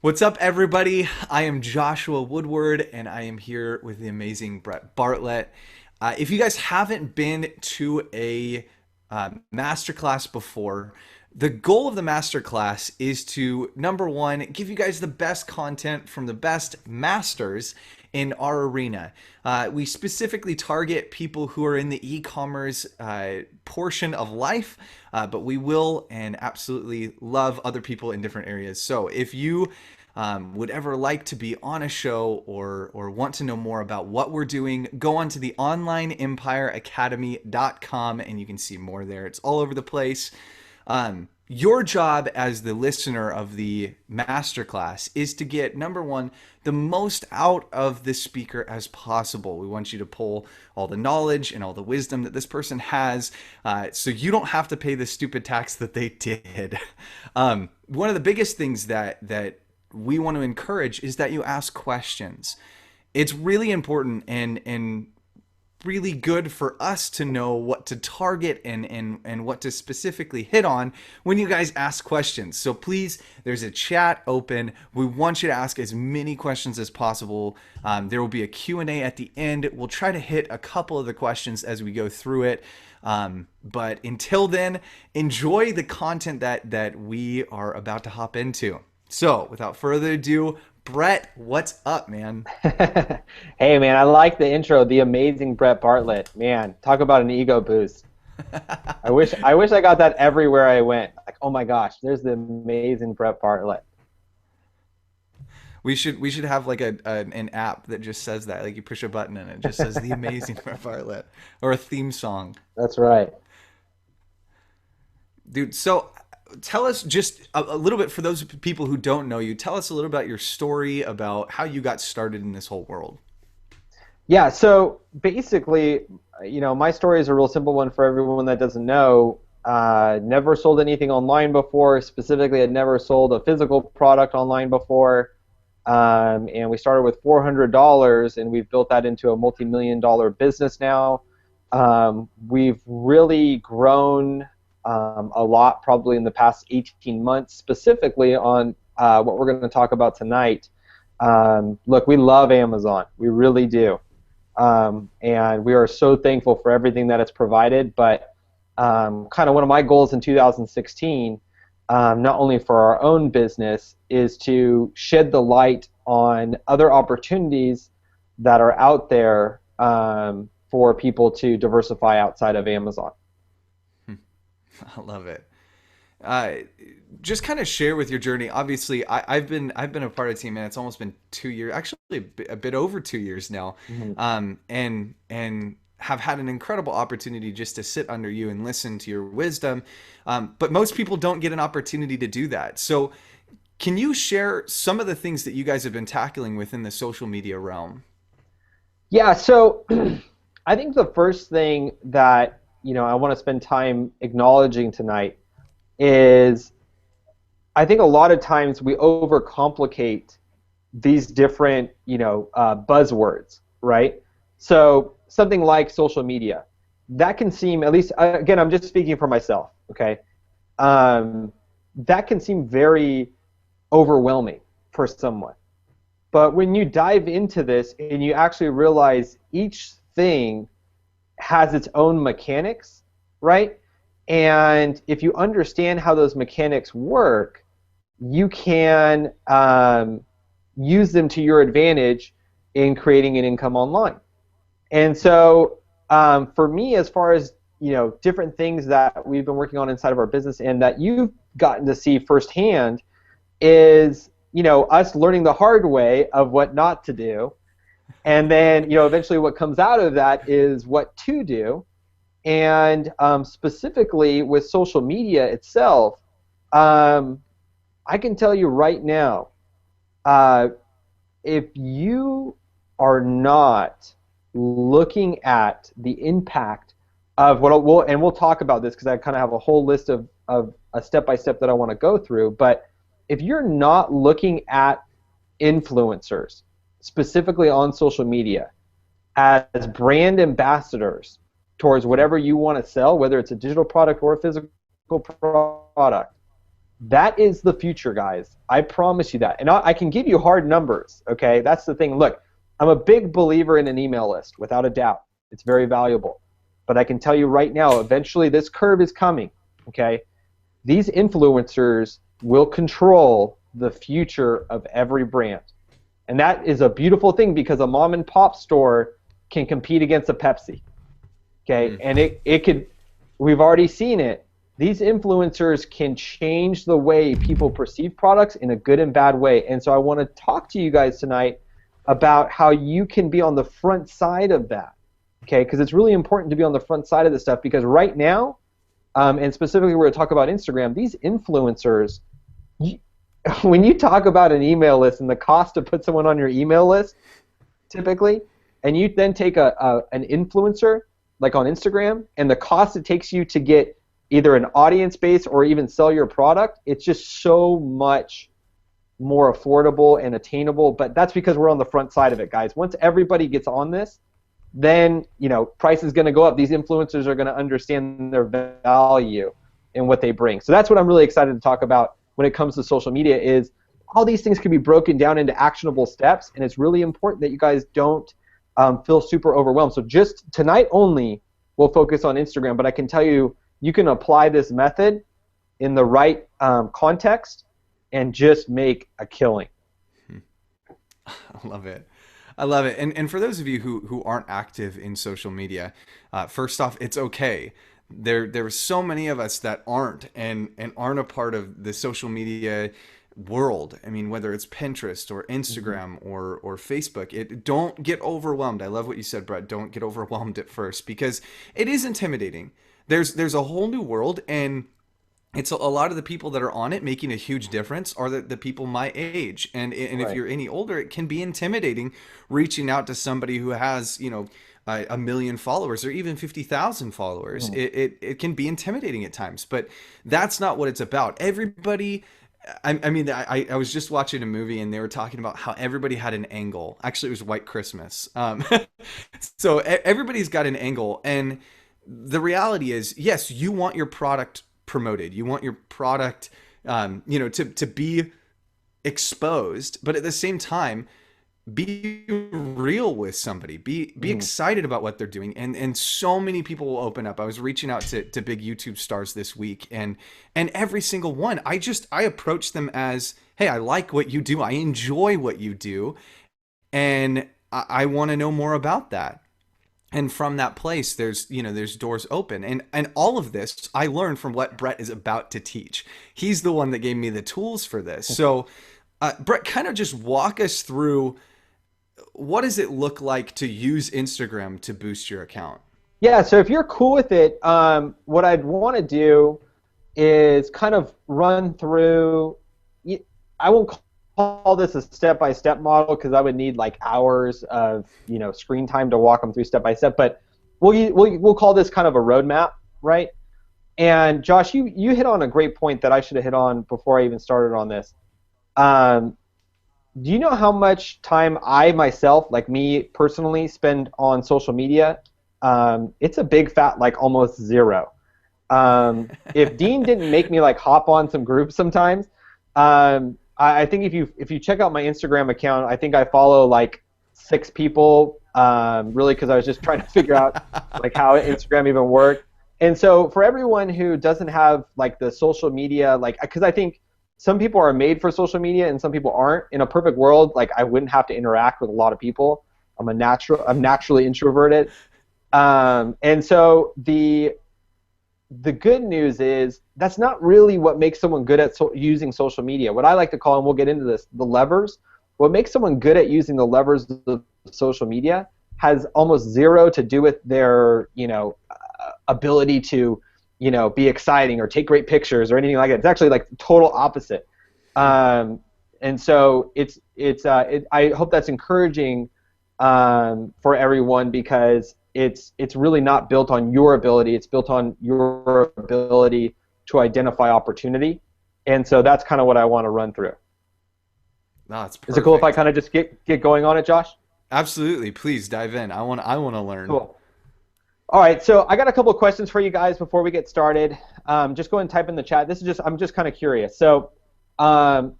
What's up, everybody? I am Joshua Woodward, and I am here with the amazing Brett Bartlett. If you guys haven't been to a masterclass before, the goal of the masterclass is to, number one, give you guys the best content from the best masters in our arena. We specifically target people who are in the e-commerce portion of life, but we will and absolutely love other people in different areas. So if you would ever like to be on a show or want to know more about what we're doing, go on to the onlineempireacademy.com and you can see more there. It's all over the place. Your job as the listener of the masterclass is to get, number one, the most out of the speaker as possible. We want you to pull all the knowledge and all the wisdom that this person has, so you don't have to pay the stupid tax that they did. One of the biggest things that we want to encourage is that you ask questions. It's really important and really good for us to know what to target and what to specifically hit on when you guys ask questions. So please, there's a chat open. We want you to ask as many questions as possible. There will be a Q&A at the end. We'll try to hit a couple of the questions as we go through it. But until then, enjoy the content that we are about to hop into. So without further ado, Brett, what's up, man? Hey man, I like the intro, the amazing Brett Bartlett. Man, talk about an ego boost. I wish I got that everywhere I went. Like, oh my gosh, there's the amazing Brett Bartlett. We should have like an app that just says that. Like you push a button and it just says the amazing Brett Bartlett or a theme song. That's right. Dude, so tell us just a little bit for those people who don't know you. Tell us a little about your story about how you got started in this whole world. Yeah, so basically, my story is a real simple one for everyone that doesn't know. Never sold anything online before. Specifically, I'd never sold a physical product online before. And we started with $400, and we've built that into a multi-million-dollar business now. We've really grown a lot probably in the past 18 months, specifically on what we're going to talk about tonight. Look, we love Amazon. We really do. And we are so thankful for everything that it's provided. But kind of one of my goals in 2016, not only for our own business, is to shed the light on other opportunities that are out there for people to diversify outside of Amazon. I love it. Uh, just kind of share with your journey. Obviously, I've been a part of Team, and it's almost been 2 years, actually a bit over 2 years now, Mhm. and have had an incredible opportunity just to sit under you and listen to your wisdom. But most people don't get an opportunity to do that. So, can you share some of the things that you guys have been tackling within the social media realm? Yeah, so I think the first thing that I want to spend time acknowledging tonight is I think a lot of times we overcomplicate these different buzzwords, right? So something like social media, that can seem, at least again, I'm just speaking for myself, okay? That can seem very overwhelming for someone. But when you dive into this and you actually realize each thing has its own mechanics, right? And if you understand how those mechanics work, you can use them to your advantage in creating an income online. And so for me, as far as different things that we've been working on inside of our business and that you've gotten to see firsthand is us learning the hard way of what not to do, and then eventually what comes out of that is what to do. And specifically with social media itself, I can tell you right now, if you are not looking at the impact of we'll talk about this because I kind of have a whole list of a step-by-step that I want to go through, but if you're not looking at influencers, specifically on social media, as brand ambassadors towards whatever you want to sell, whether it's a digital product or a physical product, That is the future, guys. I promise you that. And I can give you hard numbers, okay? That's the thing. Look, I'm a big believer in an email list, without a doubt. It's very valuable. But I can tell you right now, eventually this curve is coming, okay? These influencers will control the future of every brand. And that is a beautiful thing because a mom and pop store can compete against a Pepsi, okay? And it could, we've already seen it. These influencers can change the way people perceive products in a good and bad way. And so I want to talk to you guys tonight about how you can be on the front side of that, okay? Because it's really important to be on the front side of this stuff because right now, and specifically we're going to talk about Instagram, these influencers, when you talk about an email list and the cost to put someone on your email list, typically, and you then take an influencer, like on Instagram, and the cost it takes you to get either an audience base or even sell your product, it's just so much more affordable and attainable. But that's because we're on the front side of it, guys. Once everybody gets on this, then price is going to go up. These influencers are going to understand their value and what they bring. So that's what I'm really excited to talk about when it comes to social media is all these things can be broken down into actionable steps, and it's really important that you guys don't feel super overwhelmed. So just tonight only, we'll focus on Instagram, but I can tell you, you can apply this method in the right context and just make a killing. I love it. I love it. And for those of you who aren't active in social media, first off, it's okay. There are so many of us that aren't and aren't a part of the social media world. I mean, whether it's Pinterest or Instagram or Facebook, don't get overwhelmed. I love what you said, Brett. Don't get overwhelmed at first because it is intimidating. There's a whole new world, and it's a lot of the people that are on it making a huge difference are the people my age. And Right. if you're any older, it can be intimidating reaching out to somebody who has, a million followers or even 50,000 followers. It can be intimidating at times, but that's not what it's about. Everybody, I was just watching a movie and they were talking about how everybody had an angle. Actually, it was White Christmas. So everybody's got an angle, and the reality is, yes, you want your product promoted. You want your product, to be exposed, but at the same time, be real with somebody. Be excited about what they're doing, and so many people will open up. I was reaching out to big YouTube stars this week, and every single one, I approach them as, hey, I like what you do. I enjoy what you do, and I want to know more about that. And from that place, there's doors open, and all of this I learned from what Brett is about to teach. He's the one that gave me the tools for this. So, Brett, kind of just walk us through, what does it look like to use Instagram to boost your account? Yeah, so if you're cool with it, what I'd want to do is kind of run through. I won't call this a step-by-step model because I would need like hours of screen time to walk them through step by step. But we'll call this kind of a roadmap, right? And Josh, you hit on a great point that I should have hit on before I even started on this. Do you know how much time I myself, like me personally, spend on social media? It's a big fat like almost zero. If Dean didn't make me like hop on some groups sometimes, I think if you check out my Instagram account, I think I follow like 6 people, really, because I was just trying to figure out like how Instagram even worked. And so for everyone who doesn't have like the social media, like, because I think some people are made for social media and some people aren't. In a perfect world, like I wouldn't have to interact with a lot of people. I'm naturally introverted. And so the good news is that's not really what makes someone good at using social media. What I like to call, and we'll get into this, the levers. What makes someone good at using the levers of social media has almost zero to do with their, ability to, be exciting or take great pictures or anything like that. It's actually like total opposite. And so I hope that's encouraging for everyone because it's really not built on your ability. It's built on your ability to identify opportunity. And so that's kind of what I want to run through. No, it's perfect. Is it cool if I kind of just get going on it, Josh? Absolutely. Please dive in. I want to learn. Cool. All right, so I got a couple of questions for you guys before we get started. Just go ahead and type in the chat. I'm just kind of curious. So, um,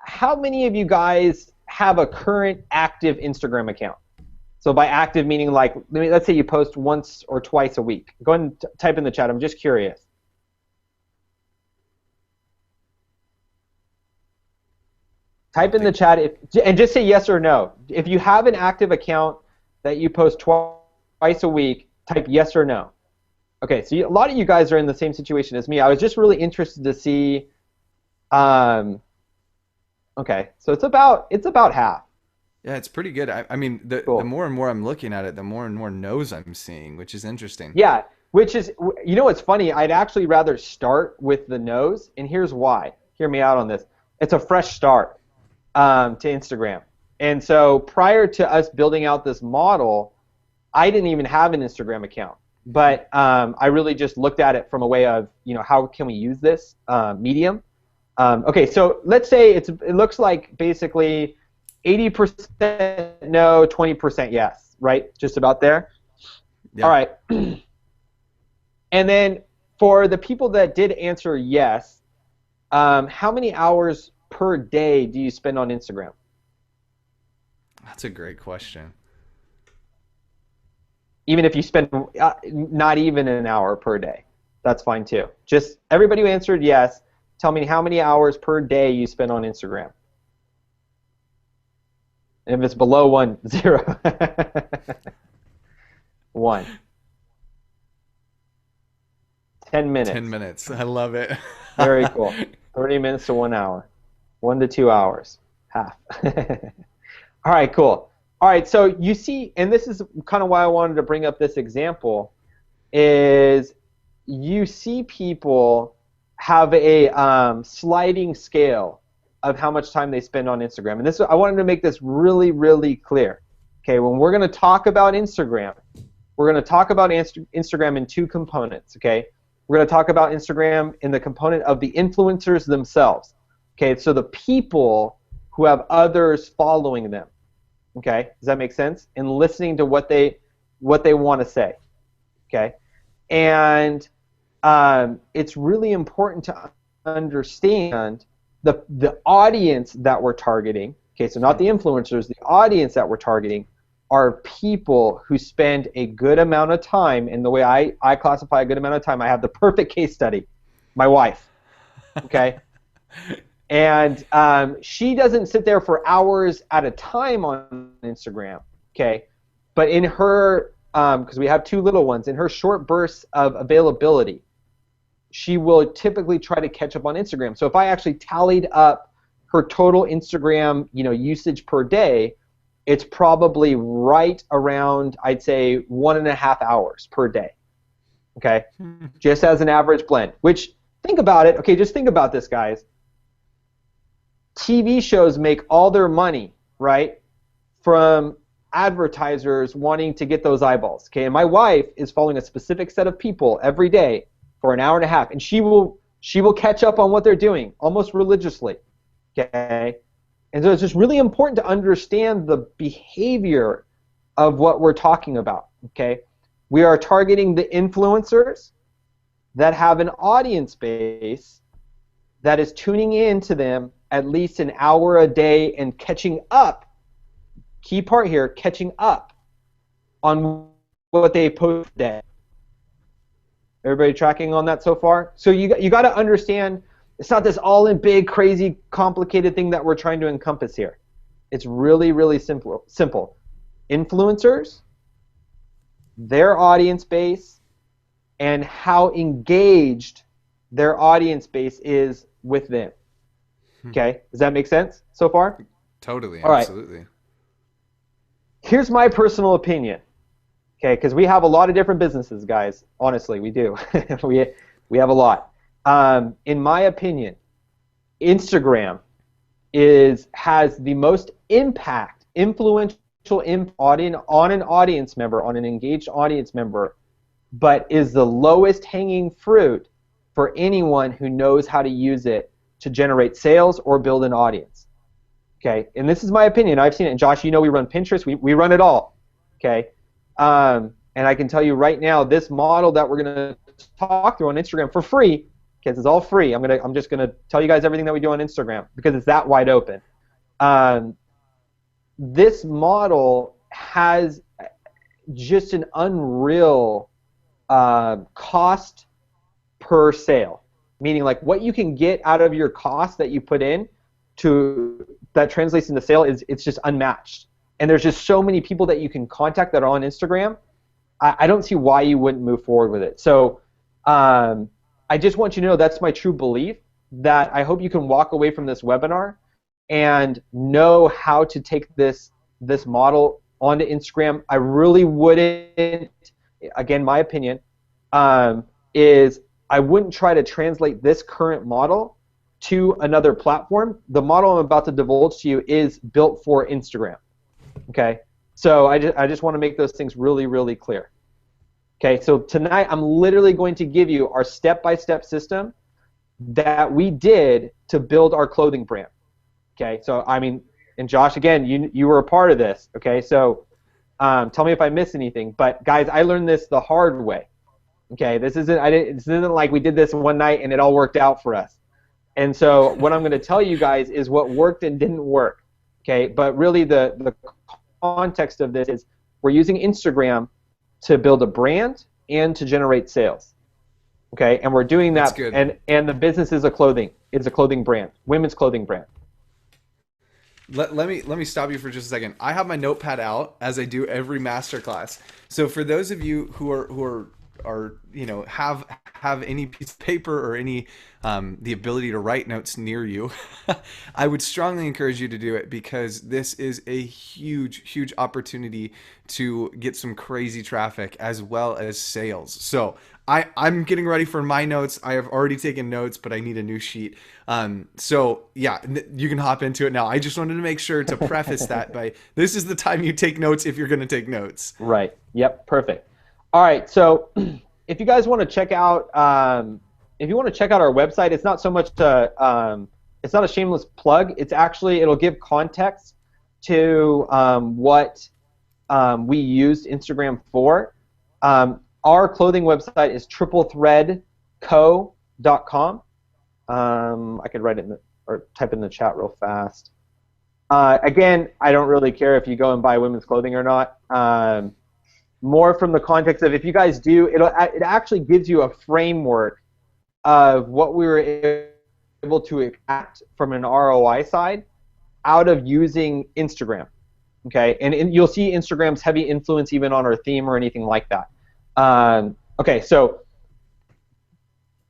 how many of you guys have a current active Instagram account? So by active meaning like, let's say you post once or twice a week. Go ahead and type in the chat. I'm just curious. Type in the chat and just say yes or no. If you have an active account that you post twice a week, type yes or no. Okay, so a lot of you guys are in the same situation as me. I was just really interested to see. Okay, so it's about half. Yeah, it's pretty good. I mean, Cool. the more and more I'm looking at it, the more and more no's I'm seeing, which is interesting. Yeah, which is, you know what's funny? I'd actually rather start with the no's, and here's why. Hear me out on this. It's a fresh start to Instagram. And so prior to us building out this model, I didn't even have an Instagram account. But I really just looked at it from a way of, how can we use this medium? Okay, so let's say it looks like basically 80% no, 20% yes, right? Just about there. Yeah. All right. And then for the people that did answer yes, how many hours per day do you spend on Instagram? That's a great question. Even if you spend not even an hour per day, that's fine too. Just everybody who answered yes, tell me how many hours per day you spend on Instagram. And if it's below 1, 0. 1. 10 minutes. 10 minutes. I love it. Very cool. 30 minutes to 1 hour. 1 to 2 hours. Half. All right, cool. All right, so you see, and this is kind of why I wanted to bring up this example, is you see people have a sliding scale of how much time they spend on Instagram. And this, I wanted to make this really, really clear. Okay, when we're going to talk about Instagram, we're going to talk about Instagram in two components, okay? We're going to talk about Instagram in the component of the influencers themselves. Okay, so the people who have others following them. Okay, does that make sense? And listening to what they want to say. Okay, and it's really important to understand the audience that we're targeting. Okay, so not the influencers, the audience that we're targeting are people who spend a good amount of time, and the way I classify a good amount of time, I have the perfect case study, my wife, okay? And she doesn't sit there for hours at a time on Instagram, okay? But in her, because we have 2 little ones, in her short bursts of availability, she will typically try to catch up on Instagram. So if I actually tallied up her total Instagram, usage per day, it's probably right around, I'd say, 1.5 hours per day, okay? Just as an average blend, which, think about it. Okay, just think about this, guys. TV shows make all their money, right, from advertisers wanting to get those eyeballs, okay? And my wife is following a specific set of people every day for an hour and a half, and she will catch up on what they're doing almost religiously, okay? And so it's just really important to understand the behavior of what we're talking about, okay? We are targeting the influencers that have an audience base that is tuning in to them at least an hour a day and catching up, key part here, catching up on what they post today. Everybody tracking on that so far? So you got to understand, it's not this all-in big, crazy, complicated thing that we're trying to encompass here. It's really, really simple. Influencers, their audience base, and how engaged their audience base is with them. Okay? Does that make sense so far? Totally, all right. Absolutely. Here's my personal opinion. Okay, because we have a lot of different businesses, guys. Honestly, we do. we have a lot. In my opinion, Instagram has the most impact, influential on an audience member, on an engaged audience member, but is the lowest hanging fruit for anyone who knows how to use it to generate sales or build an audience. Okay, and this is my opinion. I've seen it. And Josh, we run Pinterest. We run it all. Okay. And I can tell you right now, this model that we're going to talk through on Instagram for free, because it's all free. I'm just going to tell you guys everything that we do on Instagram because it's that wide open. This model has just an unreal cost per sale, meaning like what you can get out of your cost that you put in to that translates into sale it's just unmatched. And there's just so many people that you can contact that are on Instagram. I don't see why you wouldn't move forward with it. So I just want you to know that's my true belief, that I hope you can walk away from this webinar and know how to take this model onto Instagram. I really wouldn't, again, my opinion, is I wouldn't try to translate this current model to another platform. The model I'm about to divulge to you is built for Instagram. Okay? So I just want to make those things really, really clear. Okay, so tonight I'm literally going to give you our step-by-step system that we did to build our clothing brand. Okay, so I mean, and Josh, again, you were a part of this. Okay, so tell me if I miss anything. But guys, I learned this the hard way. Okay, this isn't like we did this one night and it all worked out for us. And so what I'm going to tell you guys is what worked and didn't work. Okay, but really the context of this is we're using Instagram to build a brand and to generate sales. Okay, and we're doing that. That's good. And the business is a clothing brand, women's clothing brand. Let me stop you for just a second. I have my notepad out as I do every masterclass. So for those of you who are have any piece of paper or any the ability to write notes near you, I would strongly encourage you to do it, because this is a huge opportunity to get some crazy traffic as well as sales. So I'm getting ready for my notes. I have already taken notes, but I need a new sheet. So yeah, you can hop into it now. I just wanted to make sure to preface that by this is the time you take notes if you're going to take notes. Right. Yep. Perfect. All right. So if you guys want to check out, our website, it's not so much it's not a shameless plug. It's actually, it'll give context to what we used Instagram for. Our clothing website is triplethreadco.com. I could write it or type in the chat real fast. Again, I don't really care if you go and buy women's clothing or not. More from the context of if you guys do, it actually gives you a framework of what we were able to extract from an ROI side out of using Instagram. Okay, and you'll see Instagram's heavy influence even on our theme or anything like that. Okay, so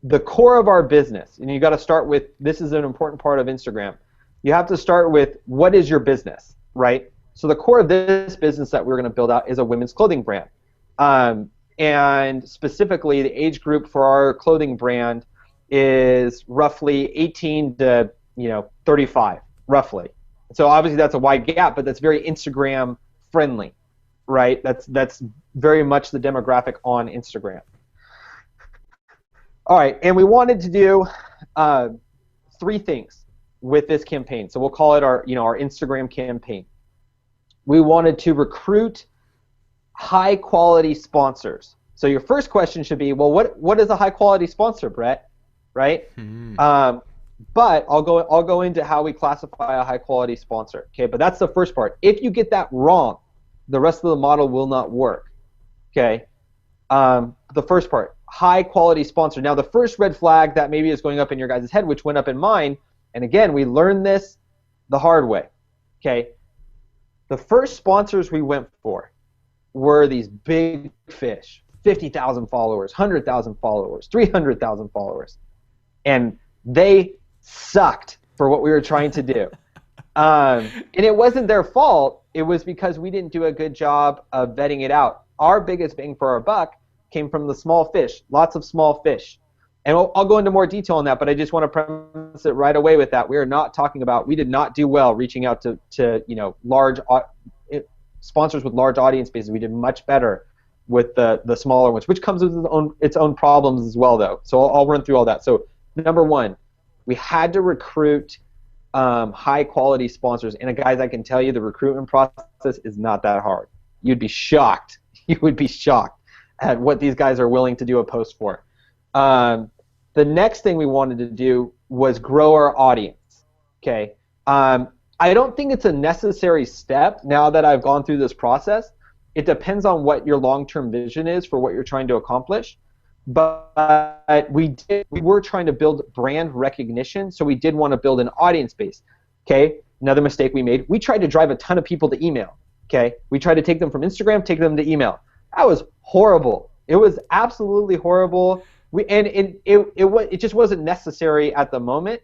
the core of our business, and you got to start with, this is an important part of Instagram. You have to start with, what is your business, right? So the core of this business that we're going to build out is a women's clothing brand. And specifically, the age group for our clothing brand is roughly 18 to 35, roughly. So obviously that's a wide gap, but that's very Instagram friendly, right? That's very much the demographic on Instagram. All right, and we wanted to do 3 things with this campaign. So we'll call it our Instagram campaign. We wanted to recruit high quality sponsors. So your first question should be, well, what is a high quality sponsor, Brett? Right? But I'll go into how we classify a high quality sponsor. Okay, but that's the first part. If you get that wrong, the rest of the model will not work. Okay. The first part, high quality sponsor. Now the first red flag that maybe is going up in your guys' head, which went up in mine, and again, we learned this the hard way. Okay. The first sponsors we went for were these big fish, 50,000 followers, 100,000 followers, 300,000 followers. And they sucked for what we were trying to do. And it wasn't their fault. It was because we didn't do a good job of vetting it out. Our biggest bang for our buck came from the small fish, lots of small fish. And I'll go into more detail on that, but I just want to premise it right away with that. We did not do well reaching out to large sponsors with large audience bases. We did much better with the smaller ones, which comes with its own problems as well, though. So I'll run through all that. So number one, we had to recruit high quality sponsors. And guys, I can tell you the recruitment process is not that hard. You'd be shocked. You would be shocked at what these guys are willing to do a post for. The next thing we wanted to do was grow our audience. Okay. I don't think it's a necessary step now that I've gone through this process. It depends on what your long-term vision is for what you're trying to accomplish. But we were trying to build brand recognition, so we did want to build an audience base. Okay. Another mistake we made, we tried to drive a ton of people to email. Okay. We tried to take them from Instagram, take them to email. That was horrible. It was absolutely horrible. It just wasn't necessary at the moment.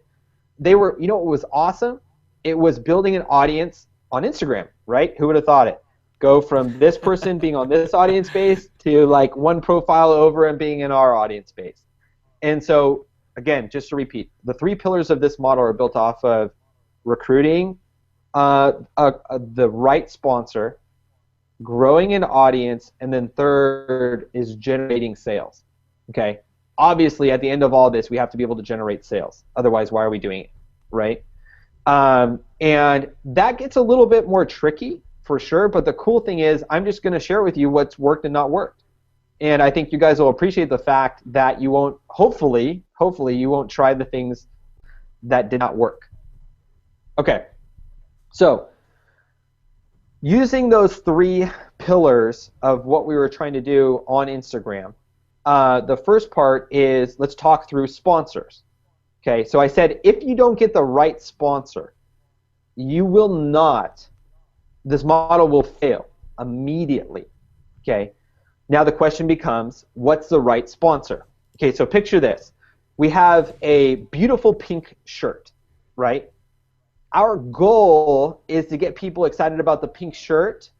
They were, you know what was awesome? It was building an audience on Instagram, right? Who would have thought it? Go from this person being on this audience base to like one profile over and being in our audience base. And so, again, just to repeat, the 3 pillars of this model are built off of recruiting the right sponsor, growing an audience, and then third is generating sales. Okay? Obviously, at the end of all this, we have to be able to generate sales. Otherwise, why are we doing it, right? And that gets a little bit more tricky for sure, but the cool thing is I'm just going to share with you what's worked and not worked. And I think you guys will appreciate the fact that you won't, hopefully you won't try the things that did not work. Okay, so using those 3 pillars of what we were trying to do on Instagram, the first part is let's talk through sponsors. Okay, so I said if you don't get the right sponsor, you will not, this model will fail immediately. Okay, now the question becomes, what's the right sponsor? Okay, so picture this. We have a beautiful pink shirt, right? Our goal is to get people excited about the pink shirt,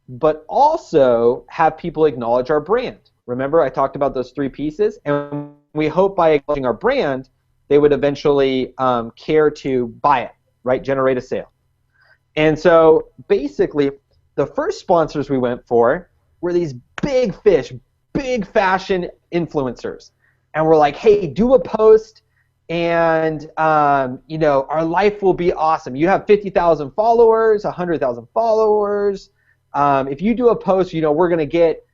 but also have people acknowledge our brand. Remember, I talked about those 3 pieces, and we hope by acknowledging our brand, they would eventually care to buy it, right? Generate a sale. And so basically, the first sponsors we went for were these big fish, big fashion influencers. And we're like, hey, do a post and you know, our life will be awesome. You have 50,000 followers, 100,000 followers. If you do a post, you know, we're going to get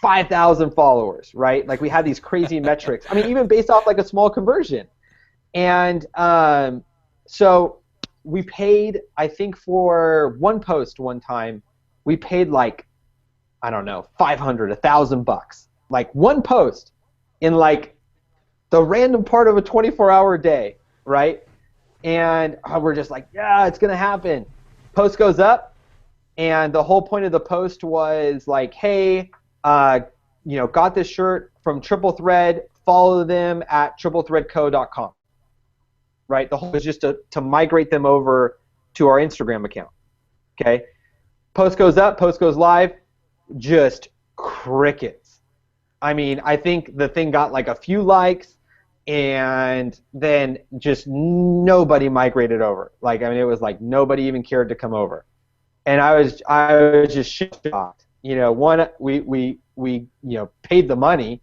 5,000 followers, right? Like we had these crazy metrics. I mean, even based off like a small conversion. And so we paid, I think for one post one time, we paid like, I don't know, 500, $1,000, like one post in like the random part of a 24-hour day, right? And we're just like, yeah, it's gonna happen. Post goes up, and the whole point of the post was like, hey, you know, got this shirt from Triple Thread. Follow them at triplethreadco.com. Right? The whole was just to migrate them over to our Instagram account. Okay? Post goes up, post goes live, just crickets. I mean, I think the thing got like a few likes, and then just nobody migrated over. Like, I mean, it was like nobody even cared to come over. And I was just shocked. You know, one, we you know, paid the money,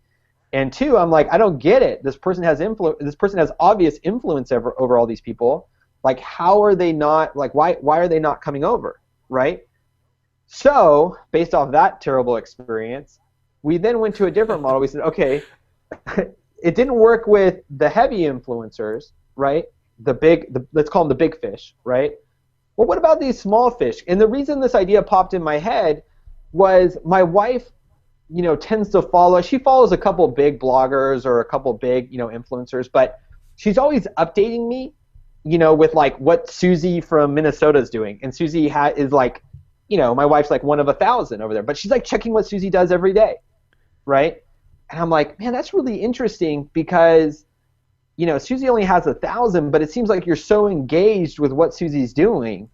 and 2, I'm like, I don't get it. This person has This person has obvious influence over all these people. Like, how are they not? Like, why are they not coming over? Right? So, based off that terrible experience, we then went to a different model. We said, okay, it didn't work with the heavy influencers, right? Let's call them the big fish, right? Well, what about these small fish? And the reason this idea popped in my head was my wife, you know, tends to follow. She follows a couple big bloggers or a couple big, you know, influencers, but she's always updating me, you know, with like what Susie from Minnesota is doing. And Susie is like, you know, my wife's like one of 1,000 over there, but she's like checking what Susie does every day, right? And I'm like, man, that's really interesting because, you know, Susie only has 1,000, but it seems like you're so engaged with what Susie's doing.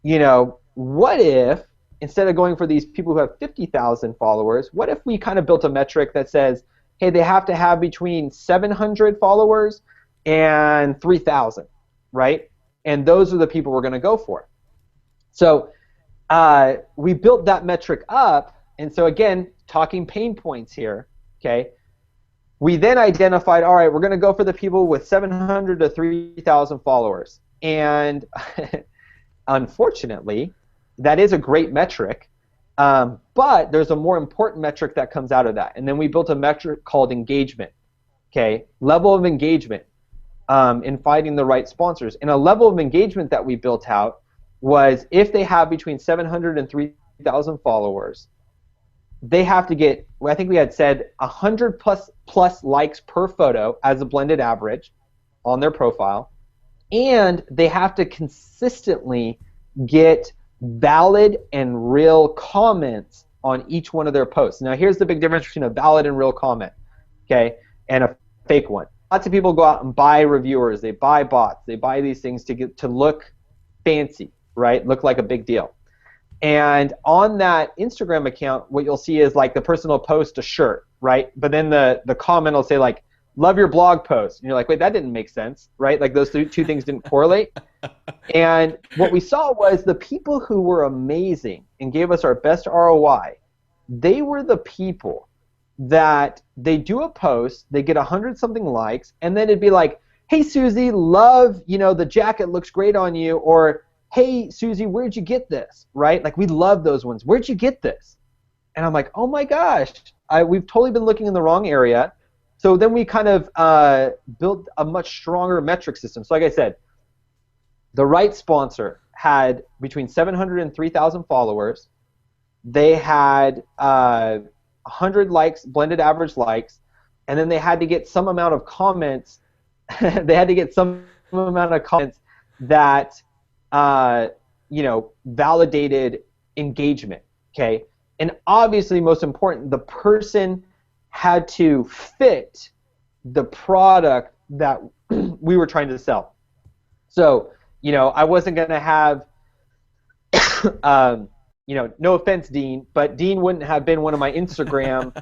You know, what if instead of going for these people who have 50,000 followers, what if we kind of built a metric that says, hey, they have to have between 700 followers and 3,000, right? And those are the people we're going to go for. So we built that metric up, and so again, talking pain points here, okay? We then identified, all right, we're going to go for the people with 700 to 3,000 followers. And unfortunately, that is a great metric. But there's a more important metric that comes out of that. And then we built a metric called engagement, okay? Level of engagement in finding the right sponsors. And a level of engagement that we built out was if they have between 700 and 3,000 followers, they have to get, I think we had said 100 plus likes per photo as a blended average on their profile, and they have to consistently get valid and real comments on each one of their posts. Now here's the big difference between a valid and real comment, okay, and a fake one. Lots of people go out and buy reviewers, they buy bots, they buy these things to look fancy, right, look like a big deal. And on that Instagram account, what you'll see is like the person will post a shirt, right? But then the comment will say like, love your blog post. And you're like, wait, that didn't make sense, right? Like those two things didn't correlate. And what we saw was the people who were amazing and gave us our best ROI, they were the people that they do a post, they get 100-something likes, and then it'd be like, hey, Susie, love, the jacket looks great on you, or hey, Susie, where'd you get this, right? Like, we love those ones. Where'd you get this? And I'm like, oh my gosh, we've totally been looking in the wrong area. So then we kind of built a much stronger metric system. So like I said, the right sponsor had between 700 and 3,000 followers. They had 100 likes, blended average likes, and then they had to get some amount of comments. They had to get some amount of comments that validated engagement, okay? And obviously, most important, the person had to fit the product that we were trying to sell. So, I wasn't going to have, no offense, Dean, but Dean wouldn't have been one of my Instagram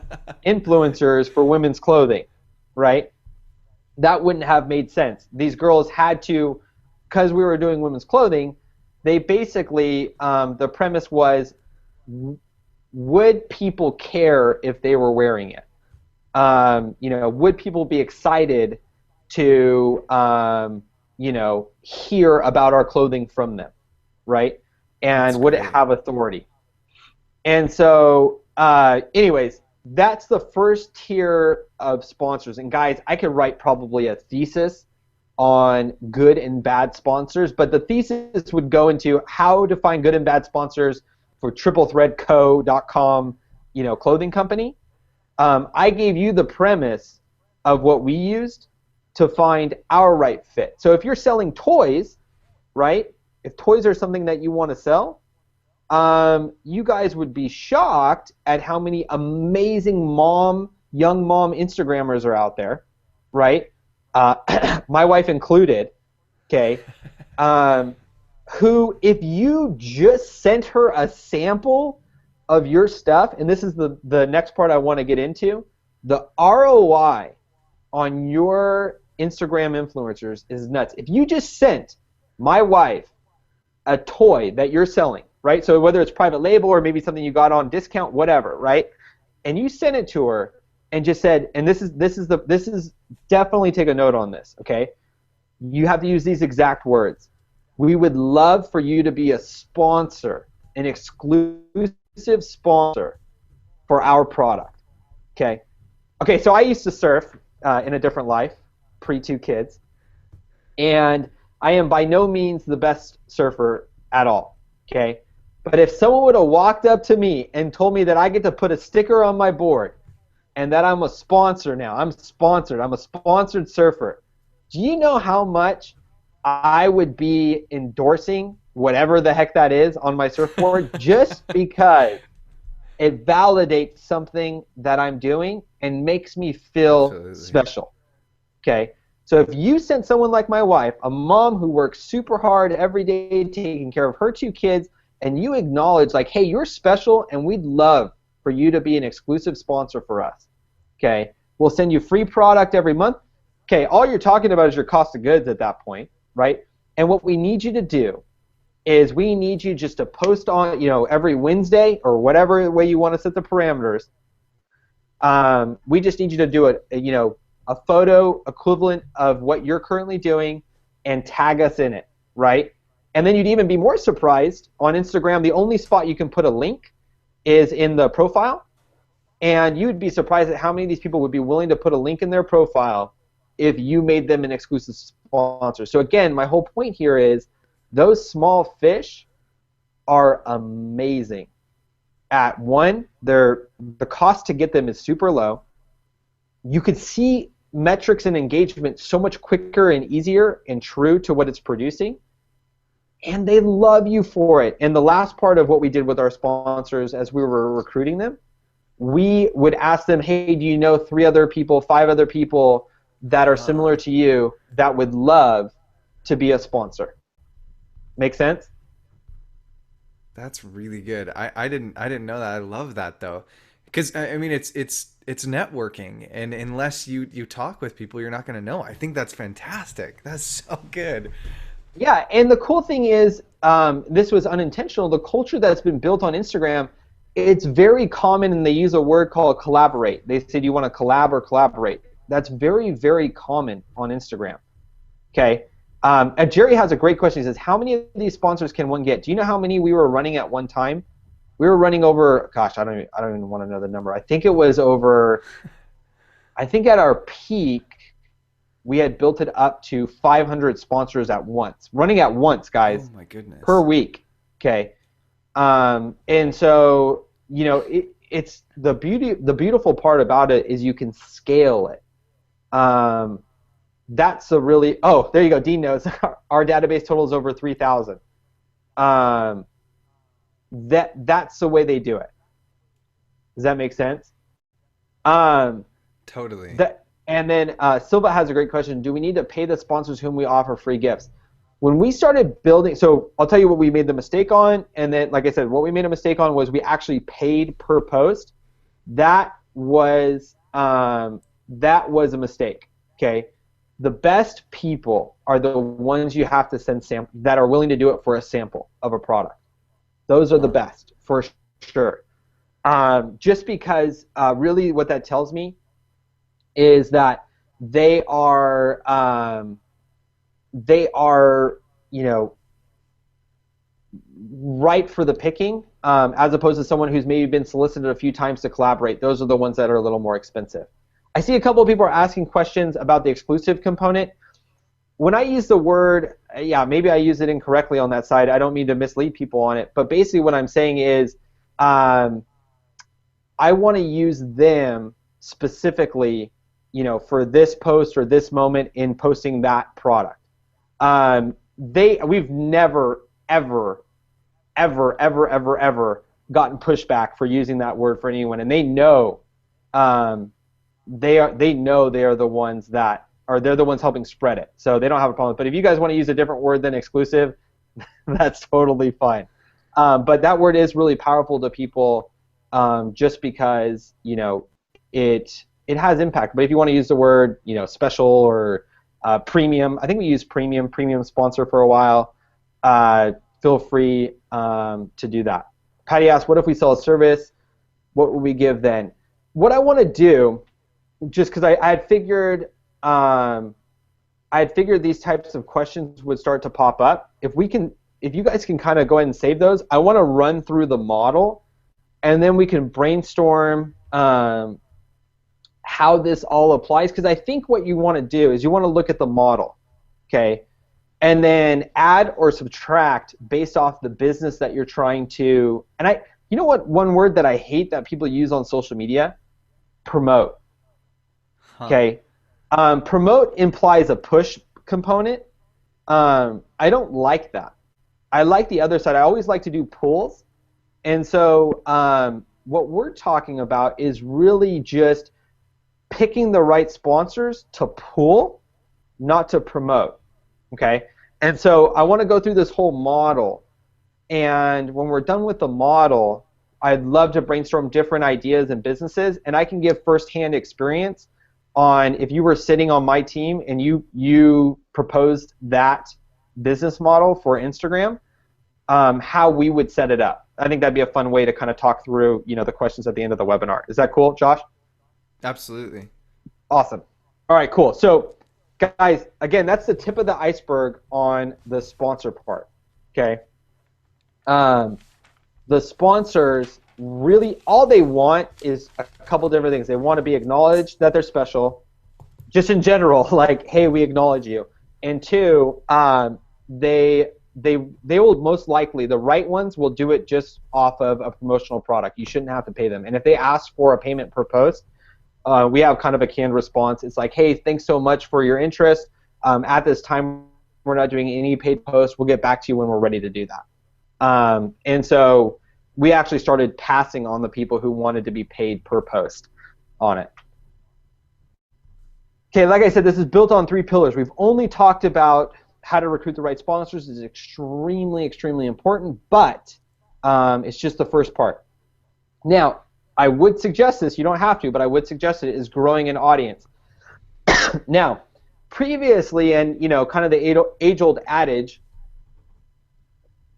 influencers for women's clothing, right? That wouldn't have made sense. These girls had to, because we were doing women's clothing, they basically, the premise was, would people care if they were wearing it? Would people be excited to, hear about our clothing from them, right? And That's would great. it have authority? And so, anyways, that's the first tier of sponsors. And guys, I could write probably a thesis on good and bad sponsors, but the thesis would go into how to find good and bad sponsors for triplethreadco.com, clothing company. I gave you the premise of what we used to find our right fit. So if you're selling toys, right? If toys are something that you want to sell, you guys would be shocked at how many amazing young mom Instagrammers are out there, right? My wife included, okay, who, if you just sent her a sample of your stuff, and this is the next part I want to get into, the ROI on your Instagram influencers is nuts. If you just sent my wife a toy that you're selling, right? So whether it's private label or maybe something you got on discount, whatever, right? And you sent it to her and just said, and this is definitely take a note on this, okay? You have to use these exact words. We would love for you to be a sponsor, an exclusive sponsor for our product, okay? Okay, so I used to surf in a different life, pre-2 kids, and I am by no means the best surfer at all, okay? But if someone would have walked up to me and told me that I get to put a sticker on my board and that I'm a sponsor now, I'm sponsored, I'm a sponsored surfer, do you know how much I would be endorsing whatever the heck that is on my surfboard just because it validates something that I'm doing and makes me feel Absolutely. special, okay? So if you sent someone like my wife, a mom who works super hard every day taking care of her 2 kids, and you acknowledge like, hey, you're special and we'd love for you to be an exclusive sponsor for us, okay? We'll send you free product every month. Okay, all you're talking about is your cost of goods at that point, right? And what we need you to do is we need you just to post on, every Wednesday or whatever way you want to set the parameters. We just need you to do a photo equivalent of what you're currently doing and tag us in it, right? And then you'd even be more surprised on Instagram, the only spot you can put a link is in the profile. And you would be surprised at how many of these people would be willing to put a link in their profile if you made them an exclusive sponsor. So again, my whole point here is those small fish are amazing. At one, the cost to get them is super low. You could see metrics and engagement so much quicker and easier and true to what it's producing. And they love you for it. And the last part of what we did with our sponsors as we were recruiting them, we would ask them, hey, do you know 3 other people, 5 other people that are similar to you that would love to be a sponsor? Make sense? That's really good. I didn't know that. I love that though, because I mean it's networking, and unless you talk with people, you're not going to know. I think that's fantastic. That's so good. Yeah, and the cool thing is, this was unintentional. The culture that's been built on Instagram, it's very common, and they use a word called collaborate. They say, do you want to collab or collaborate? That's very, very common on Instagram. Okay. And Jerry has a great question. He says, how many of these sponsors can one get? Do you know how many we were running at one time? We were running over, gosh, I don't even want to know the number. I think it was over, I think at our peak, we had built it up to 500 sponsors at once, running at once, guys. Oh my goodness. Per week. Okay. And so, you know, it's the beautiful part about it is you can scale it. That's a really, oh, there you go. Dean knows our database total is over 3,000. That's the way they do it. Does that make sense? Totally. And then Silva has a great question. Do we need to pay the sponsors whom we offer free gifts? When we started building, so I'll tell you what we made the mistake on, and then, like I said, what we made a mistake on was we actually paid per post. That was a mistake. Okay, the best people are the ones you have to send that are willing to do it for a sample of a product. Those are the best for sure. Just because really what that tells me is that they are, you know, right for the picking, as opposed to someone who's maybe been solicited a few times to collaborate. Those are the ones that are a little more expensive. I see a couple of people are asking questions about the exclusive component. When I use the word, yeah, maybe I use it incorrectly on that side. I don't mean to mislead people on it, but basically what I'm saying is I want to use them specifically, you know, for this post or this moment in posting that product. We've never, ever gotten pushback for using that word for anyone, and they know, they know they are the ones that, or they're the ones helping spread it, so they don't have a problem. But if you guys want to use a different word than exclusive, that's totally fine. But that word is really powerful to people, just because, you know, it has impact. But if you want to use the word, you know, special or premium, I think we used premium sponsor for a while. Feel free to do that. Patty asked, what if we sell a service? What would we give then? What I want to do, just because I had figured these types of questions would start to pop up. If you guys can kind of go ahead and save those, I want to run through the model, and then we can brainstorm how this all applies, because I think what you want to do is you want to look at the model, okay, and then add or subtract based off the business that you're trying to. And you know what? One word that I hate that people use on social media, promote. Okay, promote implies a push component. I don't like that. I like the other side. I always like to do pulls, and so what we're talking about is really just picking the right sponsors to pull, not to promote, okay? And so I want to go through this whole model, and when we're done with the model, I'd love to brainstorm different ideas and businesses, and I can give firsthand experience on if you were sitting on my team and you proposed that business model for Instagram, how we would set it up. I think that'd be a fun way to kind of talk through, you know, the questions at the end of the webinar. Is that cool, Josh? Absolutely. Awesome. All right, cool. So, guys, again, that's the tip of the iceberg on the sponsor part, okay? The sponsors really all they want is a couple different things. They want to be acknowledged that they're special, just in general, like, hey, we acknowledge you. And two, they will most likely, the right ones will do it just off of a promotional product. You shouldn't have to pay them. And if they ask for a payment per post, we have kind of a canned response. It's like, hey, thanks so much for your interest. At this time, we're not doing any paid posts. We'll get back to you when we're ready to do that. And so we actually started passing on the people who wanted to be paid per post on it. Okay, like I said, this is built on 3 pillars. We've only talked about how to recruit the right sponsors. This is extremely, extremely important, but it's just the first part. Now, I would suggest this. You don't have to, but I would suggest it is growing an audience. Now, previously, and kind of the age-old adage,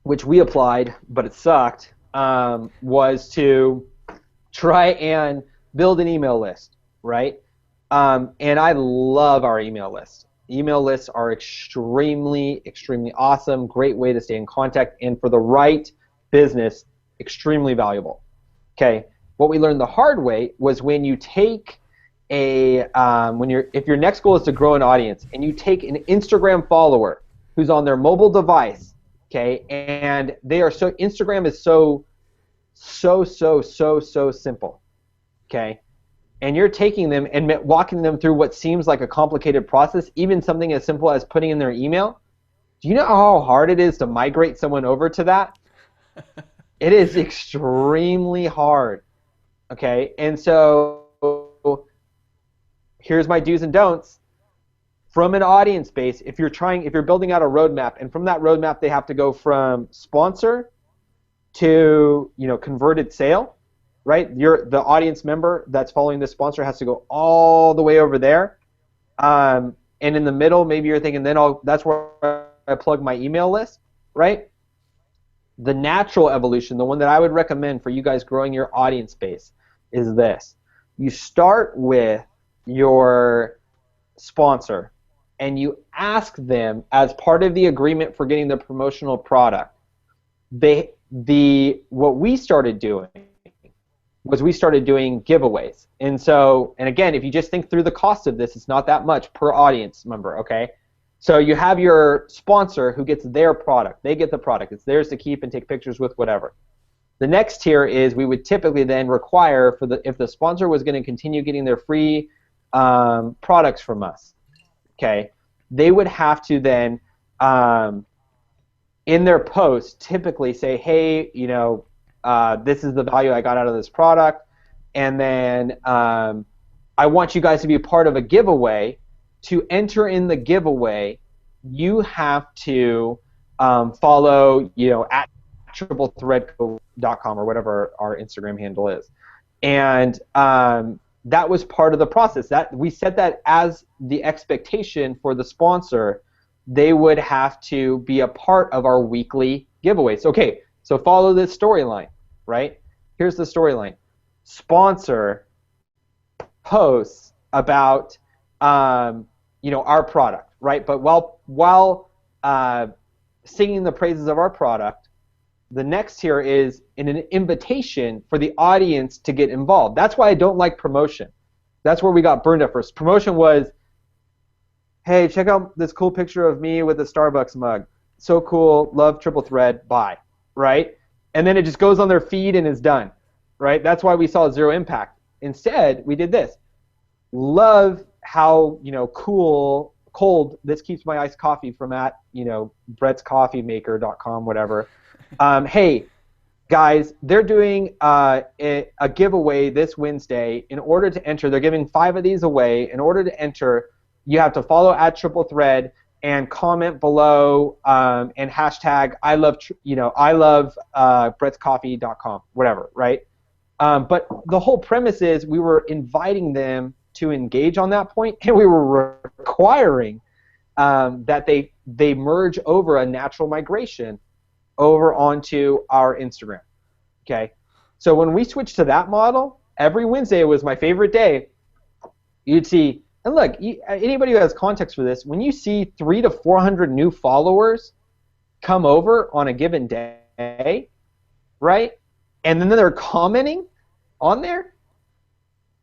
which we applied, but it sucked, was to try and build an email list, right? And I love our email list. Email lists are extremely, extremely awesome, great way to stay in contact, and for the right business, extremely valuable. Okay, what we learned the hard way was when you take if your next goal is to grow an audience, and you take an Instagram follower who's on their mobile device, okay, and Instagram is so simple, okay, and you're taking them and walking them through what seems like a complicated process, even something as simple as putting in their email. Do you know how hard it is to migrate someone over to that? It is extremely hard, okay, and so here's my do's and don'ts. From an audience base, if you're building out a roadmap, and from that roadmap they have to go from sponsor to converted sale, right? The audience member that's following the sponsor has to go all the way over there, and in the middle, maybe you're thinking, that's where I plug my email list, right? The natural evolution, the one that I would recommend for you guys growing your audience base, is this. You start with your sponsor, and you ask them, as part of the agreement for getting the promotional product, what we started doing was we started doing giveaways. And again, if you just think through the cost of this, it's not that much per audience member, okay? So you have your sponsor who gets their product. They get the product. It's theirs to keep and take pictures with, whatever. The next tier is we would typically then require, if the sponsor was going to continue getting their free products from us, okay, they would have to then in their post typically say, hey, this is the value I got out of this product, and then I want you guys to be a part of a giveaway. To enter in the giveaway, you have to follow at triplethreadco.com or whatever our Instagram handle is, and that was part of the process. That we set that as the expectation for the sponsor. They would have to be a part of our weekly giveaways. Okay, so follow this storyline, right? Here's the storyline. Sponsor posts about our product, right? But while singing the praises of our product, the next tier is an invitation for the audience to get involved. That's why I don't like promotion. That's where we got burned at first. Promotion was, hey, check out this cool picture of me with a Starbucks mug. So cool, love Triple Thread, bye, right? And then it just goes on their feed and is done, right? That's why we saw zero impact. Instead, we did this. Love how cold this keeps my iced coffee from at Brett'sCoffeeMaker.com, whatever. Hey guys, they're doing a giveaway this Wednesday. In order to enter, they're giving 5 of these away. In order to enter, you have to follow at Triple Thread and comment below and hashtag I love Brett'sCoffee.com, whatever, right? But the whole premise is we were inviting them to engage on that point, and we were requiring that they merge over a natural migration over onto our Instagram. Okay, so when we switched to that model, every Wednesday was my favorite day. You'd see, and look, anybody who has context for this, when you see 300 to 400 new followers come over on a given day, right? and then they're commenting on there.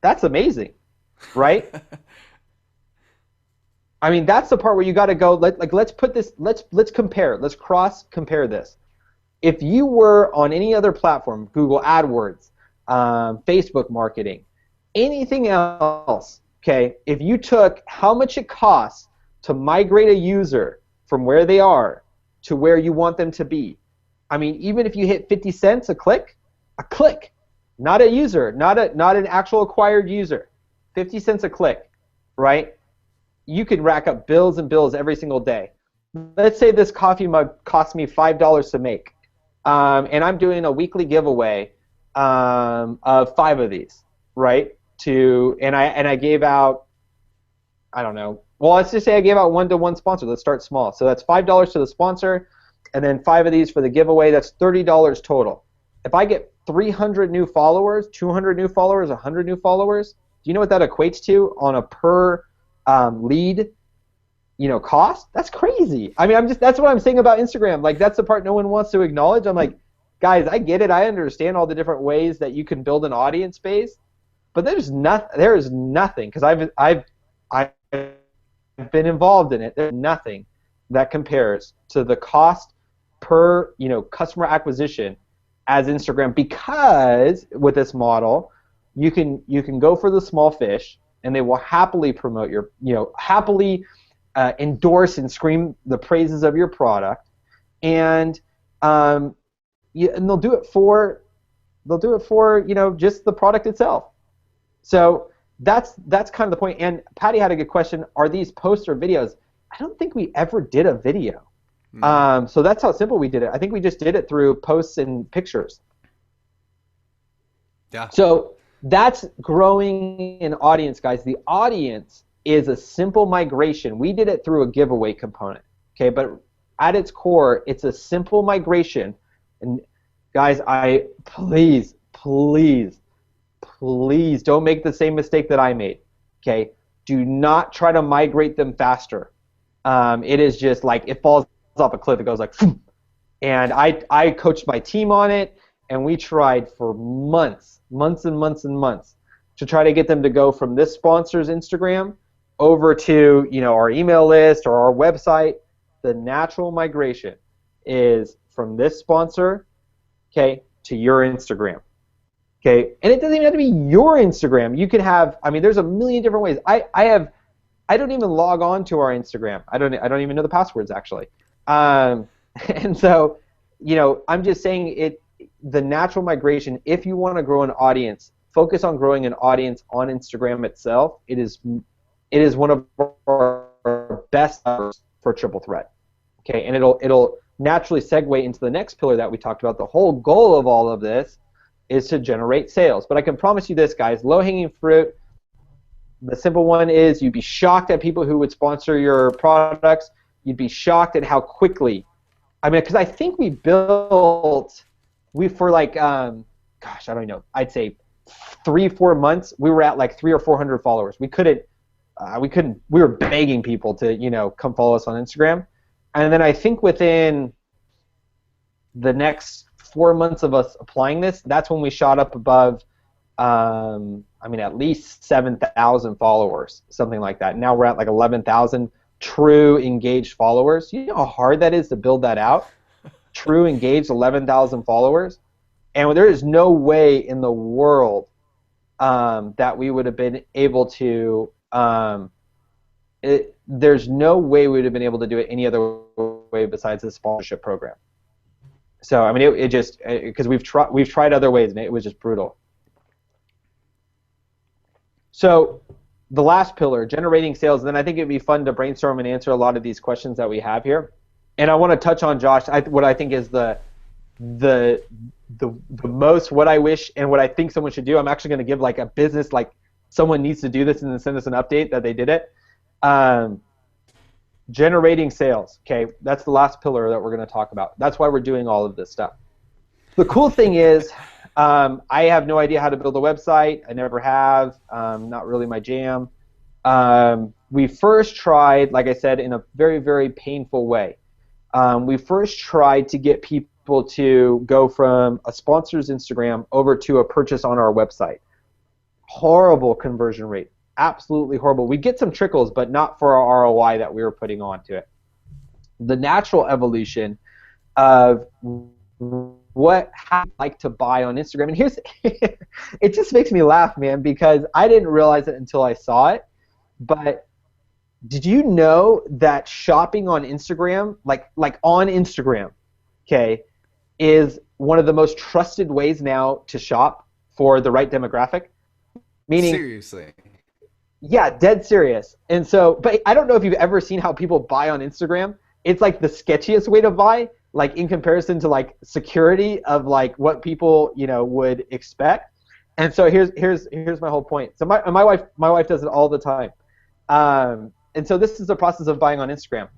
That's amazing, right? I mean, that's the part where you got to go. Let's put this. Let's compare. Let's cross compare this. If you were on any other platform, Google AdWords, Facebook marketing, anything else, okay, if you took how much it costs to migrate a user from where they are to where you want them to be, I mean, even if you hit 50 cents a click, not a user, not an actual acquired user, 50 cents a click, right? You could rack up bills and bills every single day. Let's say this coffee mug costs me $5 to make. And I'm doing a weekly giveaway of 5 of these, right? And I gave out, I don't know. Well, let's just say I gave out 1 to 1 sponsor. Let's start small. So that's $5 to the sponsor, and then 5 of these for the giveaway. That's $30 total. If I get 300 new followers, 200 new followers, 100 new followers, do you know what that equates to on a per lead? Cost? That's crazy. I mean, that's what I'm saying about Instagram. Like, that's the part no one wants to acknowledge. I'm like, guys, I get it. I understand all the different ways that you can build an audience base, but there is nothing, because I've been involved in it. There's nothing that compares to the cost per, customer acquisition as Instagram, because with this model, you can go for the small fish, and they will happily promote happily endorse and scream the praises of your product, and they'll do it for just the product itself. So that's kind of the point. And Patty had a good question: are these posts or videos? I don't think we ever did a video. No. So that's how simple we did it. I think we just did it through posts and pictures. Yeah. So that's growing an audience, guys. The audience is a simple migration. We did it through a giveaway component, okay? But at its core, it's a simple migration. And guys, please don't make the same mistake that I made, okay? Do not try to migrate them faster. It is just like it falls off a cliff. It goes like, and I coached my team on it, and we tried for months to try to get them to go from this sponsor's Instagram over to our email list or our website. The natural migration is from this sponsor, okay, to your Instagram, okay, and it doesn't even have to be your Instagram. You could have, there's a million different ways. I don't even log on to our Instagram. I don't even know the passwords actually, and so I'm just saying the natural migration. If you want to grow an audience, focus on growing an audience on Instagram itself. It is one of our best for Triple Threat, okay, and it'll naturally segue into the next pillar that we talked about. The whole goal of all of this is to generate sales. But I can promise you this, guys, low-hanging fruit, the simple one is you'd be shocked at people who would sponsor your products. You'd be shocked at how quickly, because I think for like, gosh, I don't know, I'd say 3-4 months, we were at like 300 or 400 followers. We were begging people to, come follow us on Instagram. And then I think within the next 4 months of us applying this, that's when we shot up above, at least 7,000 followers, something like that. Now we're at like 11,000 true engaged followers. You know how hard that is to build that out? True engaged 11,000 followers. And there is no way in the world that we would have been able to there's no way we would have been able to do it any other way besides the sponsorship program. So it just, because we've tried other ways, and it was just brutal. So the last pillar, generating sales, and then I think it'd be fun to brainstorm and answer a lot of these questions that we have here. And I want to touch on, Josh, what I think is the most, what I wish and what I think someone should do. I'm actually going to give like a business, like someone needs to do this and then send us an update that they did it. Generating sales, okay, that's the last pillar that we're going to talk about. That's why we're doing all of this stuff. The cool thing is, I have no idea how to build a website. I never have, not really my jam. We first tried, like I said, in a very, very painful way. We first tried to get people people to go from a sponsor's Instagram over to a purchase on our website. Horrible conversion rate. Absolutely horrible. We get some trickles, but not for our ROI that we were putting onto it. The natural evolution of how I like to buy on Instagram. And here's, it just makes me laugh, man, because I didn't realize it until I saw it. But did you know that shopping on Instagram, like on Instagram, okay, is one of the most trusted ways now to shop for the right demographic? Meaning, Seriously. yeah, dead serious. And so, but I don't know if you've ever seen how people buy on Instagram. It's like the sketchiest way to buy, like in comparison to like security of like what people, you know, would expect. And so here's my whole point. So my wife does it all the time. And so this is the process of buying on Instagram.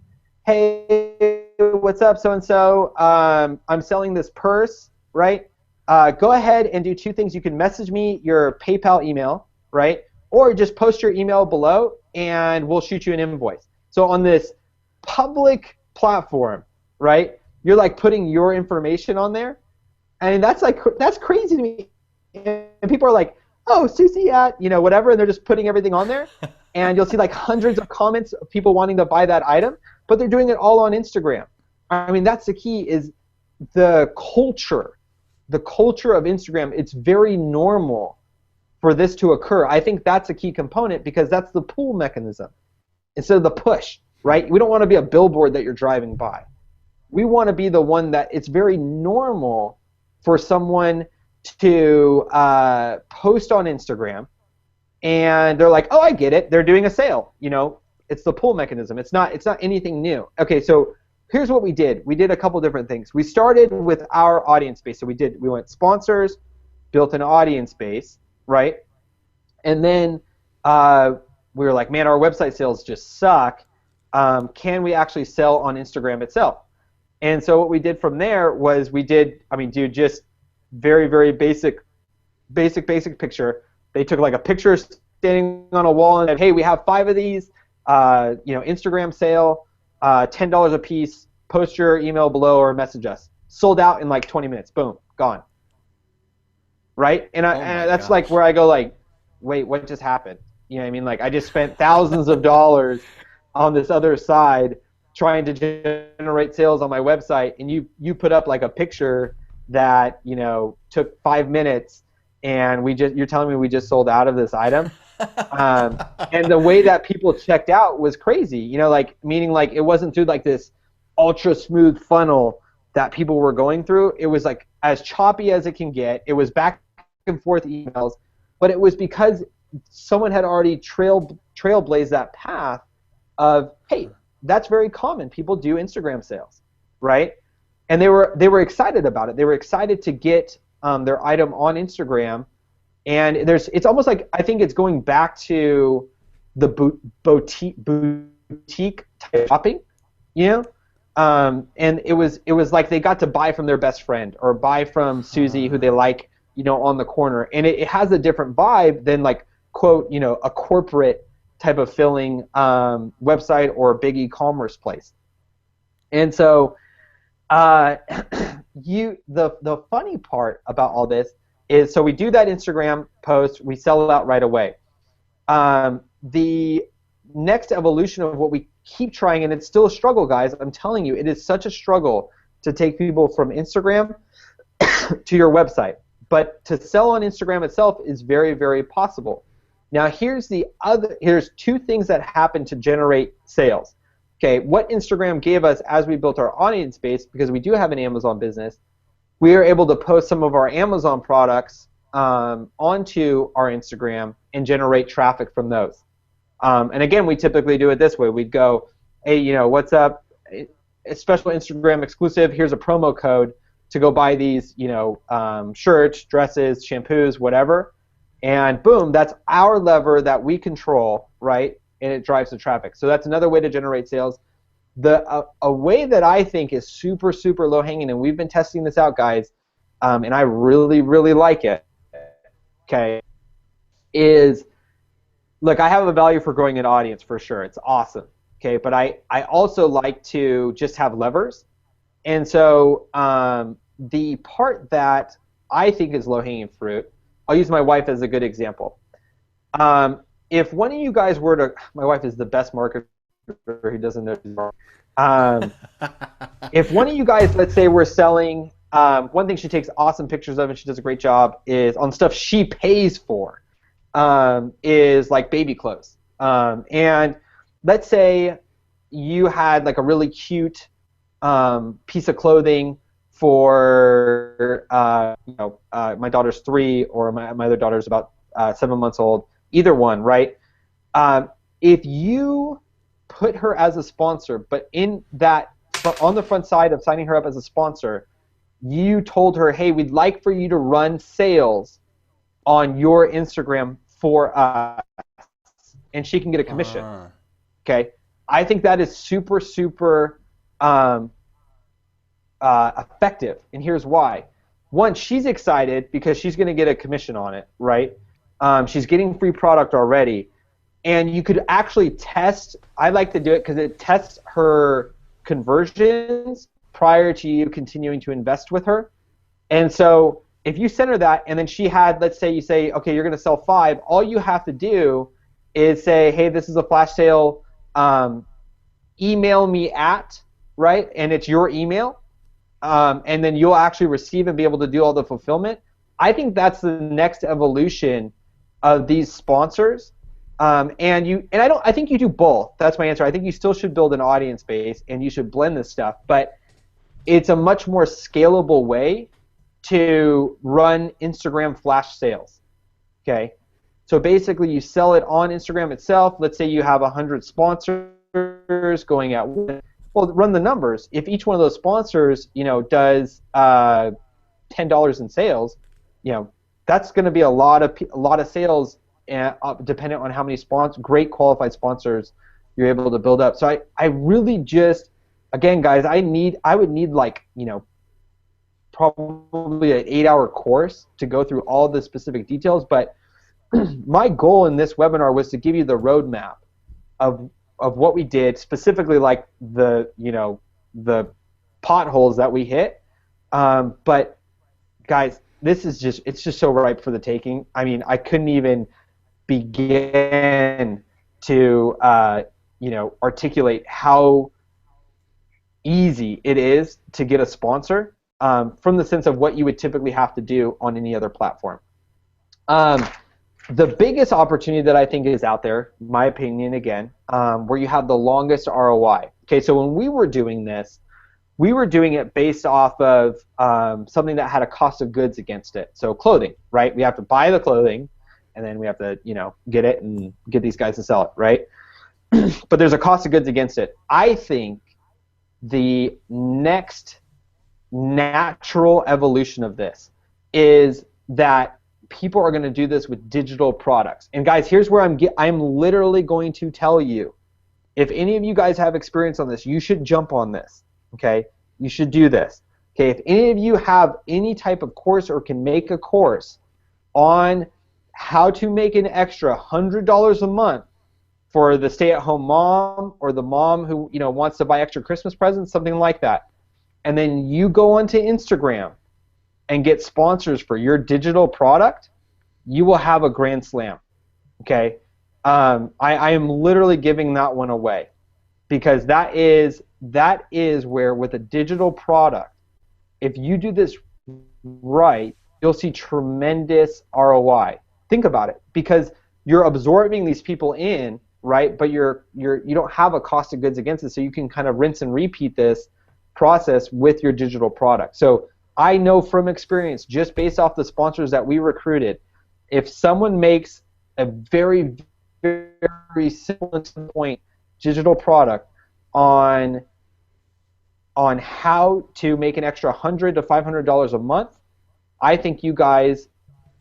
Hey, what's up, so and so? I'm selling this purse, right? Go ahead and do two things. You can message me your PayPal email, right? Or just post your email below and we'll shoot you an invoice. So on this public platform, right, you're like putting your information on there. And that's crazy to me. And people are like, oh, Susie at, you know, whatever, and they're just putting everything on there. And you'll see like hundreds of comments of people wanting to buy that item, but they're doing it all on Instagram. I mean, that's the key, is the culture of Instagram. It's very normal for this to occur. I think that's a key component because that's the pull mechanism instead of the push, right? We don't want to be a billboard that you're driving by. We want to be the one that it's very normal for someone to post on Instagram and they're like, oh, I get it. They're doing a sale. You know, it's the pull mechanism. It's not anything new. Okay, so here's what we did. We did a couple different things. We started with our audience base. So we went sponsors, built an audience base, right? And then we were like, man, our website sales just suck. Can we actually sell on Instagram itself? And so what we did from there was just very, very basic picture. They took like a picture standing on a wall and said, hey, we have 5 of these, Instagram sale, $10 a piece, post your email below or message us. Sold out in like 20 minutes, boom, gone. Right? And that's gosh. Like where I go like, wait, what just happened? You know what I mean? Like I just spent thousands of dollars on this other side trying to generate sales on my website, and you put up like a picture that, you know, took 5 minutes, and you're telling me we just sold out of this item. And the way that people checked out was crazy, you know, like meaning like it wasn't through like this ultra smooth funnel that people were going through. It was like as choppy as it can get. It was back and forth emails, but it was because someone had already trailblazed that path of, hey, that's very common. People do Instagram sales, right? And they were excited about it. They were excited to get their item on Instagram. And it's almost like, I think it's going back to the boutique type shopping, you know? And it was like they got to buy from their best friend or buy from Susie, who they like, you know, on the corner. And it has a different vibe than like, quote, you know, a corporate type of filling website or big e-commerce place. And so the funny part about all this is, so we do that Instagram post, we sell it out right away. The next evolution of what we keep trying, and it's still a struggle, guys, I'm telling you, it is such a struggle to take people from Instagram to your website. But to sell on Instagram itself is very, very possible. Now here's 2 things that happen to generate sales. Okay, what Instagram gave us as we built our audience base, because we do have an Amazon business, we are able to post some of our Amazon products onto our Instagram and generate traffic from those. And again, we typically do it this way. We'd go, hey, you know, what's up? A special Instagram exclusive. Here's a promo code to go buy these, you know, shirts, dresses, shampoos, whatever. And boom, that's our lever that we control, right? And it drives the traffic. So that's another way to generate sales. A way that I think is super, super low hanging, and we've been testing this out, guys, and I really, really like it, okay, is, look, I have a value for growing an audience for sure. It's awesome, okay, but I also like to just have levers And so the part that I think is low-hanging fruit, I'll use my wife as a good example. If one of you guys were to, my wife is the best marketer who doesn't know she's marketing. If one of you guys, let's say we're selling, one thing she takes awesome pictures of and she does a great job is on stuff she pays for, is like baby clothes. And let's say you had like a really cute piece of clothing for my daughter's 3 or my other daughter's about 7 months old, either one, right? If you put her as a sponsor, but in that on the front side of signing her up as a sponsor, you told her, hey, we'd like for you to run sales on your Instagram for us, and she can get a commission. Okay, I think that is super, super effective, and here's why. One, she's excited because she's going to get a commission on it, right? She's getting free product already, and you could actually test. I like to do it because it tests her conversions prior to you continuing to invest with her. And so if you send her that, and then she had, let's say you say, okay, you're going to sell 5, all you have to do is say, hey, this is a flash sale, email me at, right? And it's your email. And then you'll actually receive and be able to do all the fulfillment. I think that's the next evolution of these sponsors. I think you do both. That's my answer. I think you still should build an audience base and you should blend this stuff, but it's a much more scalable way to run Instagram flash sales. Okay? So basically you sell it on Instagram itself. Let's say you have 100 sponsors going at one. Well, run the numbers. If each one of those sponsors, does $10 in sales, that's going to be a lot of sales, depending on how many great qualified sponsors you're able to build up. So I really just, again, guys, I would need like, probably an 8-hour course to go through all the specific details. But my goal in this webinar was to give you the roadmap of what we did, specifically like the potholes that we hit. But guys, it's just so ripe for the taking. I mean, I couldn't even begin to articulate how easy it is to get a sponsor, from the sense of what you would typically have to do on any other platform. The biggest opportunity that I think is out there, my opinion again, where you have the longest ROI. Okay, so when we were doing this, we were doing it based off of something that had a cost of goods against it. So clothing, right? We have to buy the clothing, and then we have to, get it and get these guys to sell it, right? But there's a cost of goods against it. I think the next natural evolution of this is that people are going to do this with digital products. And guys, here's where I'm literally going to tell you, if any of you guys have experience on this, you should jump on this. Okay, you should do this. Okay, if any of you have any type of course or can make a course on how to make an extra $100 a month for the stay-at-home mom or the mom who wants to buy extra Christmas presents, something like that, and then you go onto Instagram and get sponsors for your digital product, you will have a grand slam. Okay, I am literally giving that one away, because that is where, with a digital product, if you do this right, you'll see tremendous ROI. Think about it, because you're absorbing these people in, right? But you don't have a cost of goods against it, so you can kind of rinse and repeat this process with your digital product. So I know from experience, just based off the sponsors that we recruited, if someone makes a very, very simple point digital product on how to make an extra $100 to $500 a month, I think you guys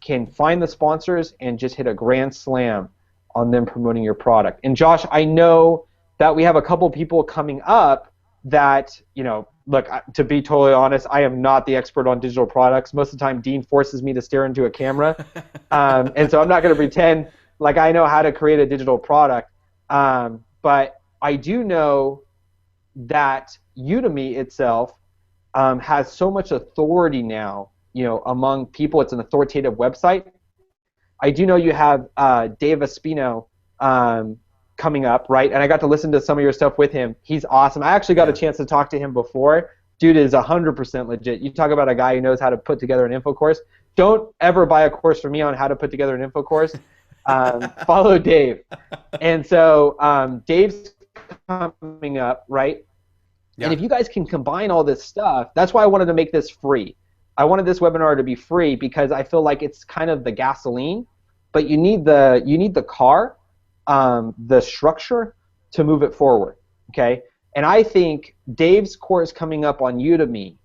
can find the sponsors and just hit a grand slam on them promoting your product. And Josh, I know that we have a couple people coming up that, look, to be totally honest, I am not the expert on digital products. Most of the time, Dean forces me to stare into a camera. And so I'm not going to pretend like I know how to create a digital product. But I do know that Udemy itself has so much authority now, among people. It's an authoritative website. I do know you have Dave Espino coming up, right? And I got to listen to some of your stuff with him. He's awesome. I actually got a chance to talk to him before. Dude is 100% legit. You talk about a guy who knows how to put together an info course. Don't ever buy a course from me on how to put together an info course. Follow Dave. And so Dave's coming up, right? Yeah. And if you guys can combine all this stuff, that's why I wanted to make this free. I wanted this webinar to be free because I feel like it's kind of the gasoline, but you need the car, the structure to move it forward, okay? And I think Dave's course coming up on Udemy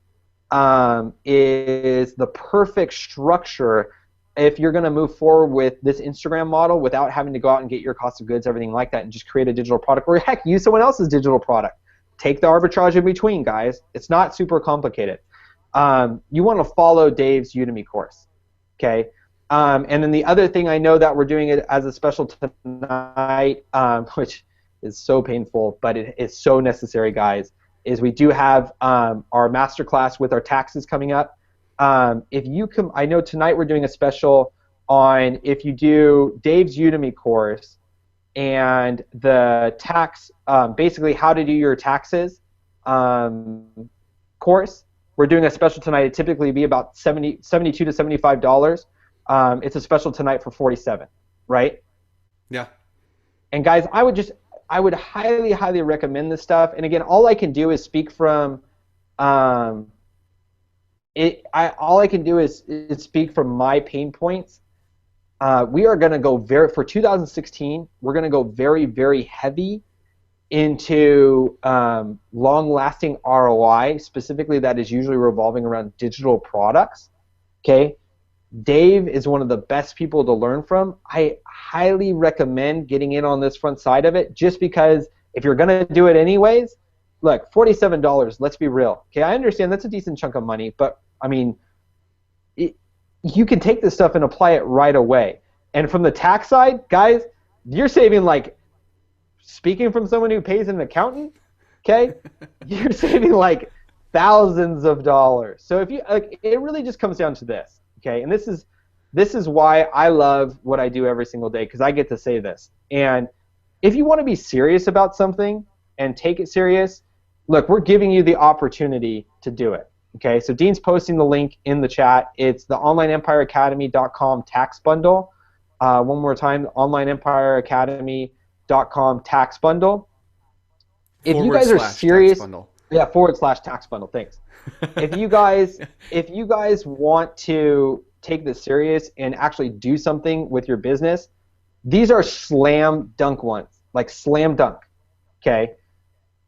is the perfect structure if you're going to move forward with this Instagram model without having to go out and get your cost of goods, everything like that, and just create a digital product, or heck, use someone else's digital product. Take the arbitrage in between, guys. It's not super complicated. You want to follow Dave's Udemy course, okay? And then the other thing, I know that we're doing it as a special tonight, which is so painful, but it is so necessary, guys, is we do have our masterclass with our taxes coming up. If you come, I know tonight we're doing a special on if you do Dave's Udemy course and the tax, basically how to do your taxes course. We're doing a special tonight. It typically be about $72 to $75. It's a special tonight for $47, right? Yeah. And guys, I would highly, highly recommend this stuff. And again, all I can do is speak from all I can do is speak from my pain points. We are going to go for 2016, we're going to go very, very heavy into long-lasting ROI, specifically that is usually revolving around digital products, okay? Dave is one of the best people to learn from. I highly recommend getting in on this front side of it just because if you're going to do it anyways, look, $47, let's be real. Okay, I understand that's a decent chunk of money, but, I mean, you can take this stuff and apply it right away. And from the tax side, guys, you're saving, like, speaking from someone who pays an accountant, okay, you're saving, like, thousands of dollars. So if you, like, it really just comes down to this. Okay, and this is why I love what I do every single day, because I get to say this. And if you want to be serious about something and take it serious, look, we're giving you the opportunity to do it. Okay, so Dean's posting the link in the chat. It's the onlineempireacademy.com tax bundle. One more time, onlineempireacademy.com tax bundle. If you guys are serious, yeah, /tax bundle. Thanks. If you guys want to take this serious and actually do something with your business, these are slam dunk ones, like slam dunk. Okay.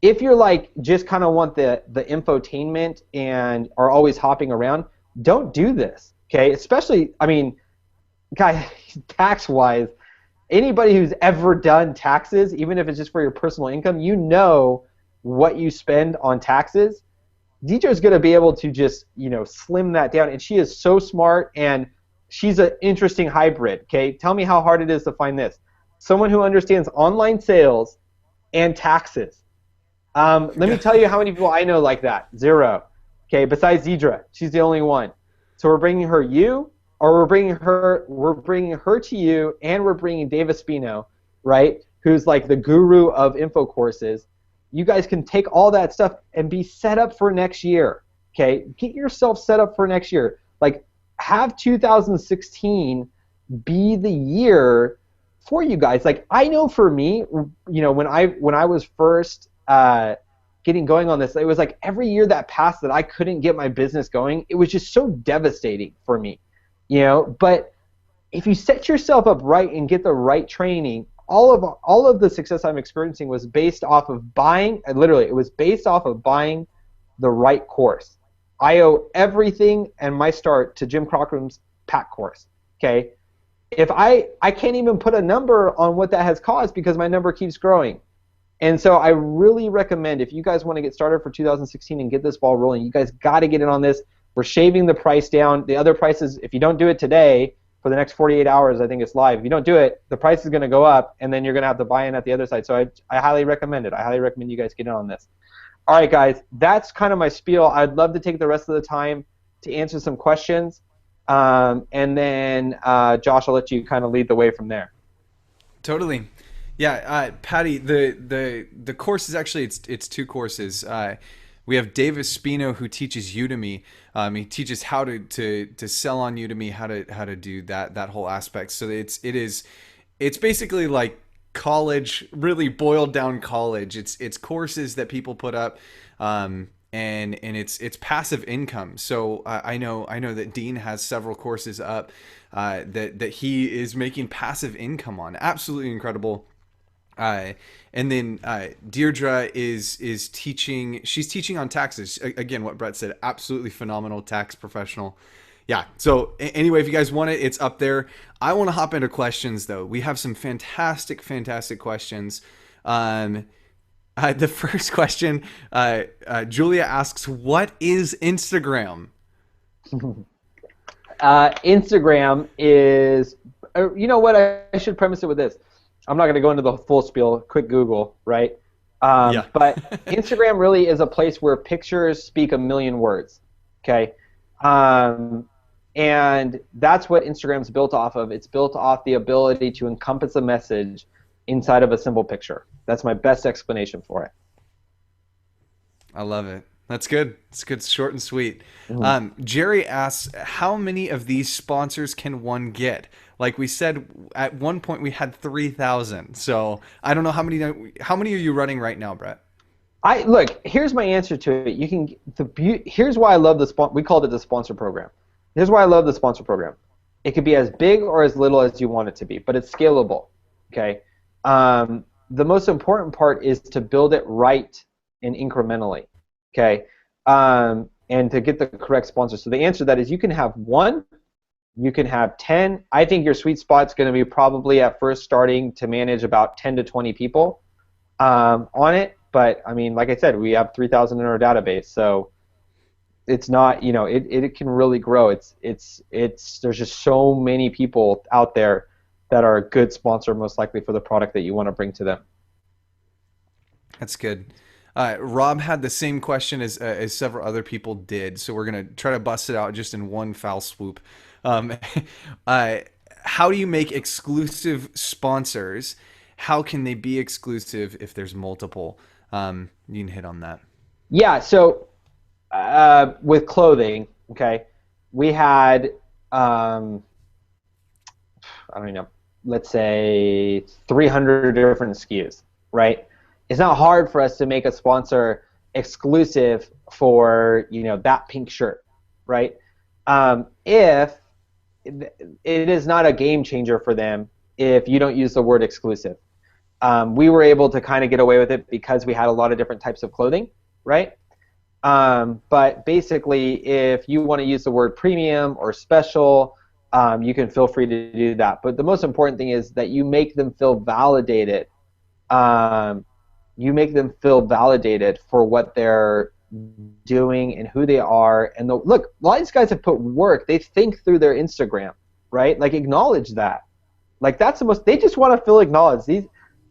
If you're like just kind of want the infotainment and are always hopping around, don't do this. Okay. Especially, I mean, guys, tax wise, anybody who's ever done taxes, even if it's just for your personal income, you know what you spend on taxes. Deidre's going to be able to just, slim that down, and she is so smart, and she's an interesting hybrid, okay? Tell me how hard it is to find this. Someone who understands online sales and taxes. Let me tell you how many people I know like that. 0. Okay, besides Deidre. She's the only one. So we're bringing her we're bringing her to you, and we're bringing Dave Espino, right, who's like the guru of info courses. You guys can take all that stuff and be set up for next year, okay? Get yourself set up for next year. Like, have 2016 be the year for you guys. Like, I know for me, when I was first getting going on this, it was like every year that passed that I couldn't get my business going, it was just so devastating for me, But if you set yourself up right and get the right training, all of the success I'm experiencing was based off of buying the right course. I owe everything and my start to Jim Crockeram's PAC course, okay? If I can't even put a number on what that has caused because my number keeps growing. And so I really recommend, if you guys want to get started for 2016 and get this ball rolling, you guys got to get in on this. We're shaving the price down. The other prices, if you don't do it today, for the next 48 hours, I think it's live. If you don't do it, the price is going to go up, and then you're going to have to buy in at the other side. So I highly recommend it. I highly recommend you guys get in on this. All right, guys, that's kind of my spiel. I'd love to take the rest of the time to answer some questions, and then Josh, I'll let you kind of lead the way from there. Totally. Yeah, Patty, the course is actually it's two courses. We have Dave Espino who teaches Udemy. He teaches how to sell on Udemy, how to do that whole aspect. So it's basically like college, really boiled down college. It's courses that people put up, and it's passive income. So I know that Dean has several courses up that he is making passive income on. Absolutely incredible. And then Deirdre is teaching. She's teaching on taxes. Again, what Brett said, absolutely phenomenal tax professional. Yeah. So anyway, if you guys want it, it's up there. I want to hop into questions though. We have some fantastic questions. The first question, Julia asks, "What is Instagram?" Instagram is, you know what? I should premise it with this. I'm not going to go into the full spiel. Quick Google, right? Yeah. But Instagram really is a place where pictures speak a million words. Okay, and that's what Instagram's built off of. It's built off the ability to encompass a message inside of a simple picture. That's my best explanation for it. I love it. That's good. It's good, short and sweet. Mhm. Jerry asks, how many of these sponsors can one get? Like we said, at one point we had 3,000. So I don't know how many are you running right now, Brett? I look. Here's my answer to it. Here's why I love we called it the sponsor program. Here's why I love the sponsor program. It could be as big or as little as you want it to be, but it's scalable. Okay. The most important part is to build it right and incrementally. Okay. And to get the correct sponsor. So the answer to that is you can have one, you can have 10. I think your sweet spot's going to be probably at first starting to manage about 10 to 20 people on it. But I mean, like I said, we have 3,000 in our database, so it's not, it can really grow. There's just so many people out there that are a good sponsor, most likely for the product that you want to bring to them. That's good. Rob had the same question as several other people did, so we're gonna try to bust it out just in one foul swoop. Um, uh, how do you make exclusive sponsors? How can they be exclusive if there's multiple? You can hit on that. Yeah, so with clothing, okay, we had, I don't know, let's say 300 different SKUs, right? It's not hard for us to make a sponsor exclusive for, that pink shirt, right? If it is not a game changer for them if you don't use the word exclusive. We were able to kind of get away with it because we had a lot of different types of clothing, right? But basically, if you want to use the word premium or special, you can feel free to do that. But the most important thing is that you make them feel validated. You make them feel validated for what they're doing and who they are. And look, a lot of these guys have put work. They think through their Instagram, right? Like, acknowledge that. Like, that's the most. They just want to feel acknowledged.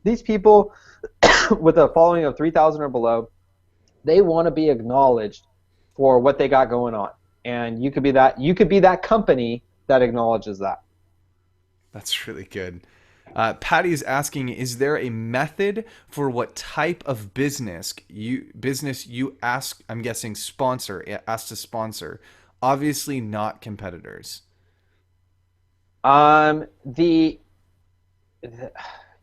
These people with a following of 3,000 or below, they want to be acknowledged for what they got going on. And you could be that. You could be that company that acknowledges that. That's really good. Patty's asking, is there a method for what type of business you ask, I'm guessing ask to sponsor? Obviously not competitors. The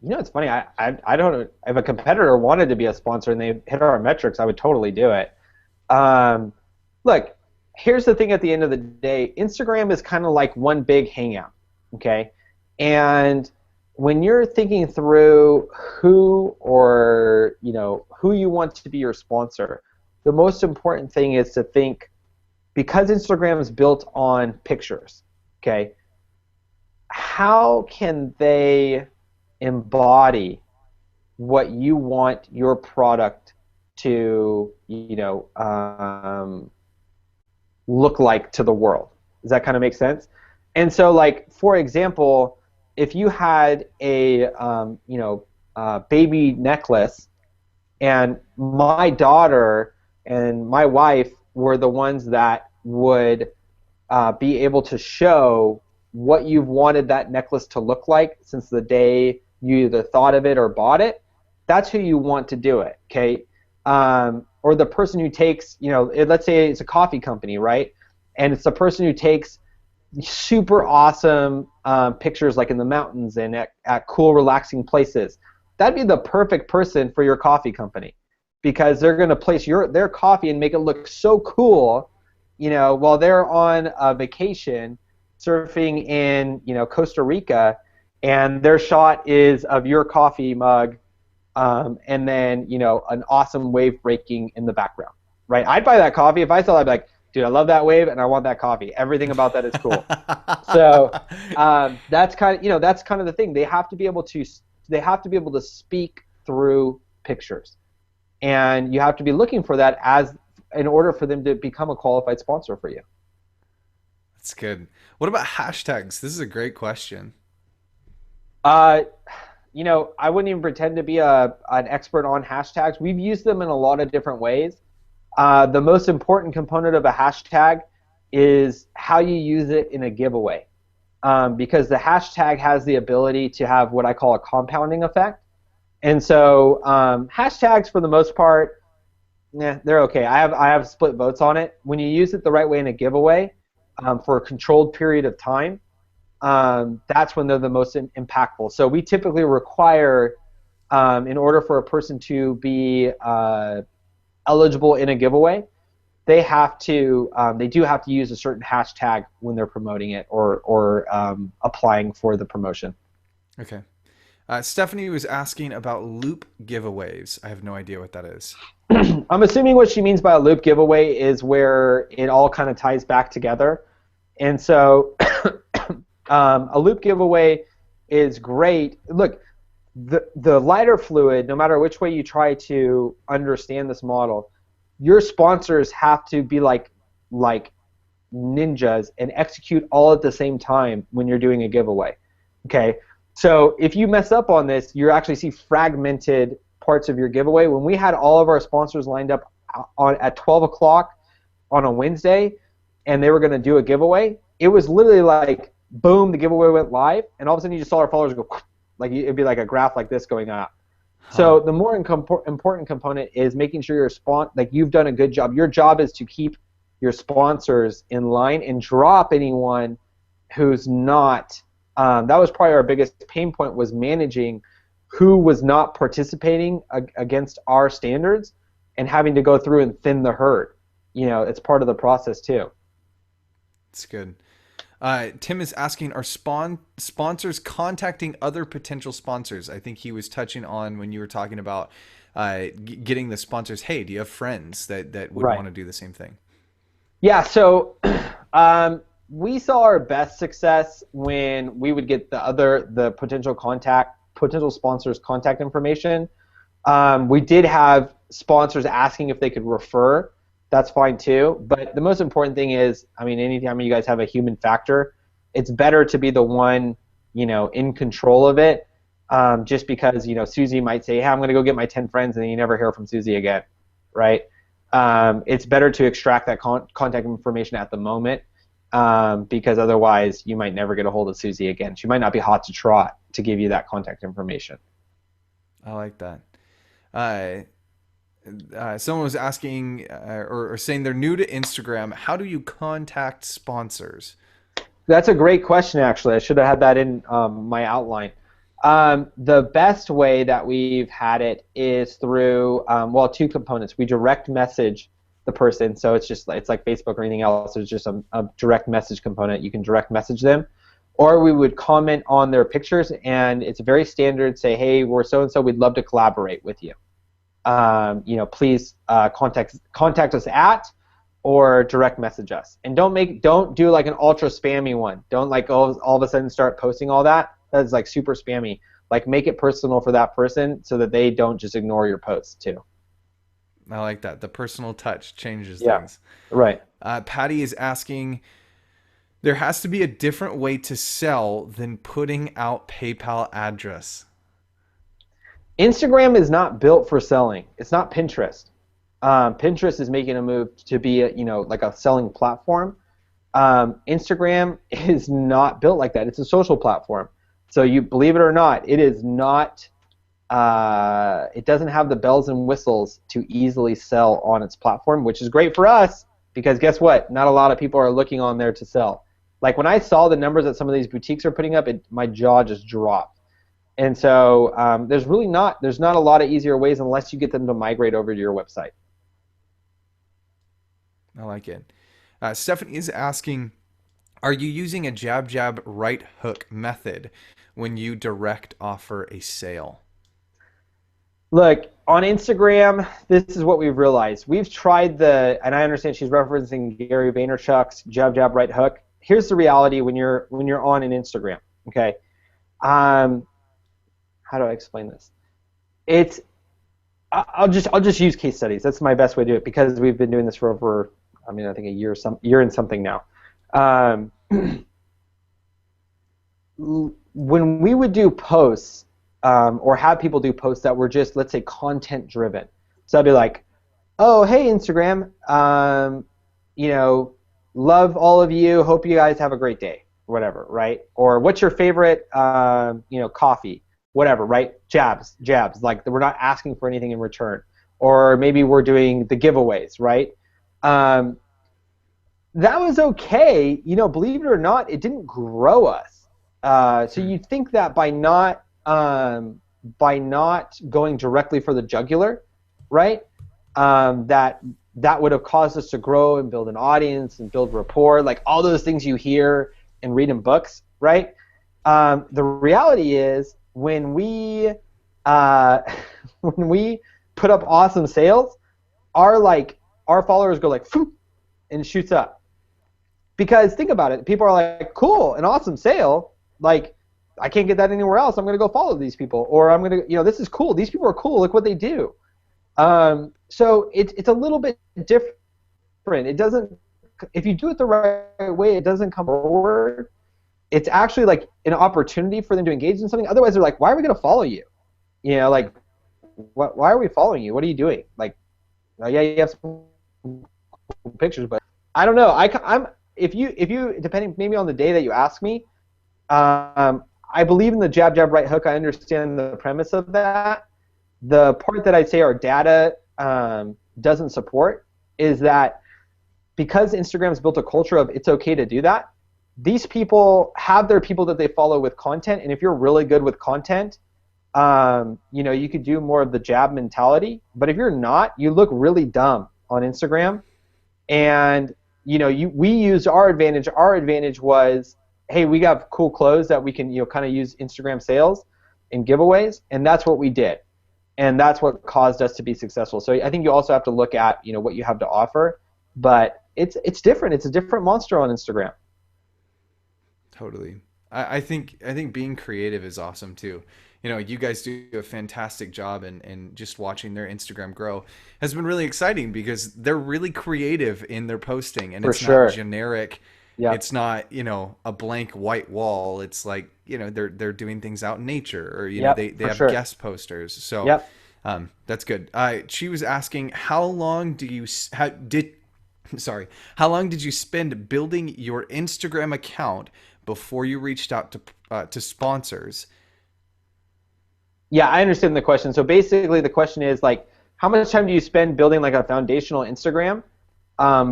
it's funny. I don't know if a competitor wanted to be a sponsor and they hit our metrics, I would totally do it. Look, here's the thing. At the end of the day, Instagram is kind of like one big hangout, okay? And when you're thinking through who you want to be your sponsor, the most important thing is to think, because Instagram is built on pictures, okay? How can they embody what you want your product to, look like to the world? Does that kind of make sense? And so, like, for example, if you had a baby necklace And my daughter and my wife were the ones that would be able to show what you've wanted that necklace to look like since the day you either thought of it or bought it. That's who you want to do it, okay? Or the person who takes, let's say it's a coffee company, right? And it's the person who takes super awesome pictures like in the mountains and at cool, relaxing places. That'd be the perfect person for your coffee company because they're going to place their coffee and make it look so cool, while they're on a vacation surfing in, Costa Rica, and their shot is of your coffee mug, and then, an awesome wave breaking in the background, right? I'd buy that coffee if I saw that. I'd be like, dude, I love that wave and I want that coffee. Everything about that is cool. So that's that's kind of the thing. They have to be able to speak through pictures, and you have to be looking for that in order for them to become a qualified sponsor for you. That's good. What about hashtags? This is a great question. Uh, I wouldn't even pretend to be an expert on hashtags. We've used them in a lot of different ways. The most important component of a hashtag is how you use it in a giveaway, because the hashtag has the ability to have what I call a compounding effect. And so hashtags, for the most part, they're okay. I have split votes on it. When you use it the right way in a giveaway for a controlled period of time, that's when they're the most impactful. So we typically require, in order for a person to be eligible in a giveaway, they do have to use a certain hashtag when they're promoting it or applying for the promotion. Okay. Stephanie was asking about loop giveaways. I have no idea what that is. I'm assuming what she means by a loop giveaway is where it all kind of ties back together. And so a loop giveaway is great. Look, the lighter fluid, no matter which way you try to understand this model, your sponsors have to be like ninjas and execute all at the same time when you're doing a giveaway. Okay? So if you mess up on this, you actually see fragmented parts of your giveaway. When we had all of our sponsors lined up at 12 o'clock on a Wednesday and they were going to do a giveaway, it was literally like, boom, the giveaway went live, and all of a sudden you just saw our followers go, like it'd be like a graph like this going up. So the more important component is making sure you've done a good job. Your job is to keep your sponsors in line and drop anyone who's not. That was probably our biggest pain point, was managing who was not participating against our standards and having to go through and thin the herd. It's part of the process too. That's good. Tim is asking, are sponsors contacting other potential sponsors? I think he was touching on when you were talking about getting the sponsors, hey, do you have friends that would want to do the same thing? Yeah, so we saw our best success when we would get the potential sponsors' contact information. We did have sponsors asking if they could refer. That's fine too. But the most important thing is, anytime you guys have a human factor, it's better to be the one, in control of it. Just because, Susie might say, hey, I'm going to go get my 10 friends, and then you never hear from Susie again, right? It's better to extract that contact information at the moment, because otherwise you might never get a hold of Susie again. She might not be hot to trot to give you that contact information. I like that. Someone was asking or saying they're new to Instagram. How do you contact sponsors? That's a great question, actually. I should have had that in my outline. The best way that we've had it is through, two components. We direct message the person, so it's like Facebook or anything else. There's just a direct message component. You can direct message them. Or we would comment on their pictures, and it's very standard. Say, hey, we're so-and-so. We'd love to collaborate with you. Please contact us at, or direct message us. And don't do like an ultra spammy one. Don't all of a sudden start posting all that. That's like super spammy. Like, make it personal for that person so that they don't just ignore your posts too. I like that. The personal touch changes things. Right. Patty is asking, there has to be a different way to sell than putting out PayPal address. Instagram is not built for selling. It's not Pinterest. Pinterest is making a move to be like a selling platform. Instagram is not built like that. It's a social platform. So you believe it or not, it is not. It doesn't have the bells and whistles to easily sell on its platform, which is great for us because guess what? Not a lot of people are looking on there to sell. Like when I saw the numbers that some of these boutiques are putting up, my jaw just dropped. And so there's not a lot of easier ways unless you get them to migrate over to your website. I like it. Stephanie is asking, are you using a jab, jab, right hook method when you direct offer a sale? Look, on Instagram, this is what we've realized. We've tried and I understand she's referencing Gary Vaynerchuk's jab, jab, right hook. Here's the reality when you're on an Instagram, okay? How do I explain this? I'll just use case studies. That's my best way to do it because we've been doing this for over, I think a year and something now. When we would do posts or have people do posts that were just, let's say, content driven. So I'd be like, oh, hey, Instagram, love all of you. Hope you guys have a great day, whatever, right? Or what's your favorite, coffee, whatever, right? Jabs, like we're not asking for anything in return. Or maybe we're doing the giveaways, right? That was okay. Believe it or not, it didn't grow us. So you'd think that by not going directly for the jugular, right? That would have caused us to grow and build an audience and build rapport, like all those things you hear and read in books, right? The reality is when we put up awesome sales, our followers go like, phoom, and it shoots up. Because think about it, people are like, cool, an awesome sale, like I can't get that anywhere else. I'm going to go follow these people, or I'm going to, this is cool. These people are cool. Look what they do. So it's a little bit different. It doesn't, if you do it the right way, it doesn't come forward. It's actually like an opportunity for them to engage in something. Otherwise, they're like, why are we going to follow you? Like, why are we following you? What are you doing? Like, yeah, you have some pictures, but I don't know. If you depending maybe on the day that you ask me, I believe in the jab, jab, right hook. I understand the premise of that. The part that I'd say our data doesn't support is that because Instagram's built a culture of it's okay to do that, these people have their people that they follow with content, and if you're really good with content, you could do more of the jab mentality. But if you're not, you look really dumb on Instagram. And we used our advantage. Our advantage was, hey, we got cool clothes that we can kind of use Instagram sales and giveaways, and that's what we did. And that's what caused us to be successful. So I think you also have to look at what you have to offer, but it's different. It's a different monster on Instagram. Totally. I think being creative is awesome too. You guys do a fantastic job, and just watching their Instagram grow has been really exciting because they're really creative in their posting, and it's not generic. Yep. It's not, a blank white wall. It's like, they're doing things out in nature, or they have guest posters. So that's good. She was asking, how long did you spend building your Instagram account before you reached out to sponsors? Yeah, I understand the question. So basically the question is like, how much time do you spend building like a foundational Instagram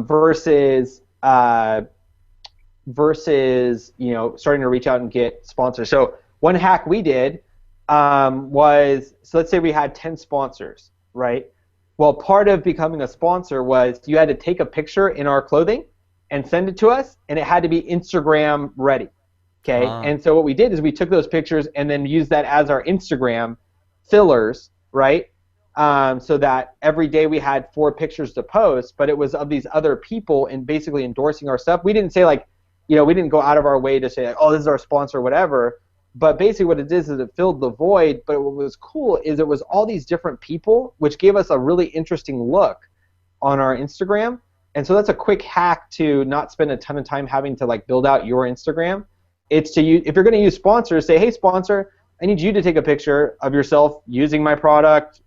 versus starting to reach out and get sponsors. So one hack we did was, so let's say we had 10 sponsors, right? Well, part of becoming a sponsor was you had to take a picture in our clothing and send it to us, and it had to be Instagram ready. Okay, and so what we did is we took those pictures and then used that as our Instagram fillers, right? So that every day we had 4 pictures to post, but it was of these other people and basically endorsing our stuff. We didn't say like, we didn't go out of our way to say like, oh, this is our sponsor or whatever. But basically what it is it filled the void. But what was cool is it was all these different people, which gave us a really interesting look on our Instagram. And so that's a quick hack to not spend a ton of time having to like build out your Instagram. It's to use, if you're going to use sponsors, say, hey, sponsor, I need you to take a picture of yourself using my product,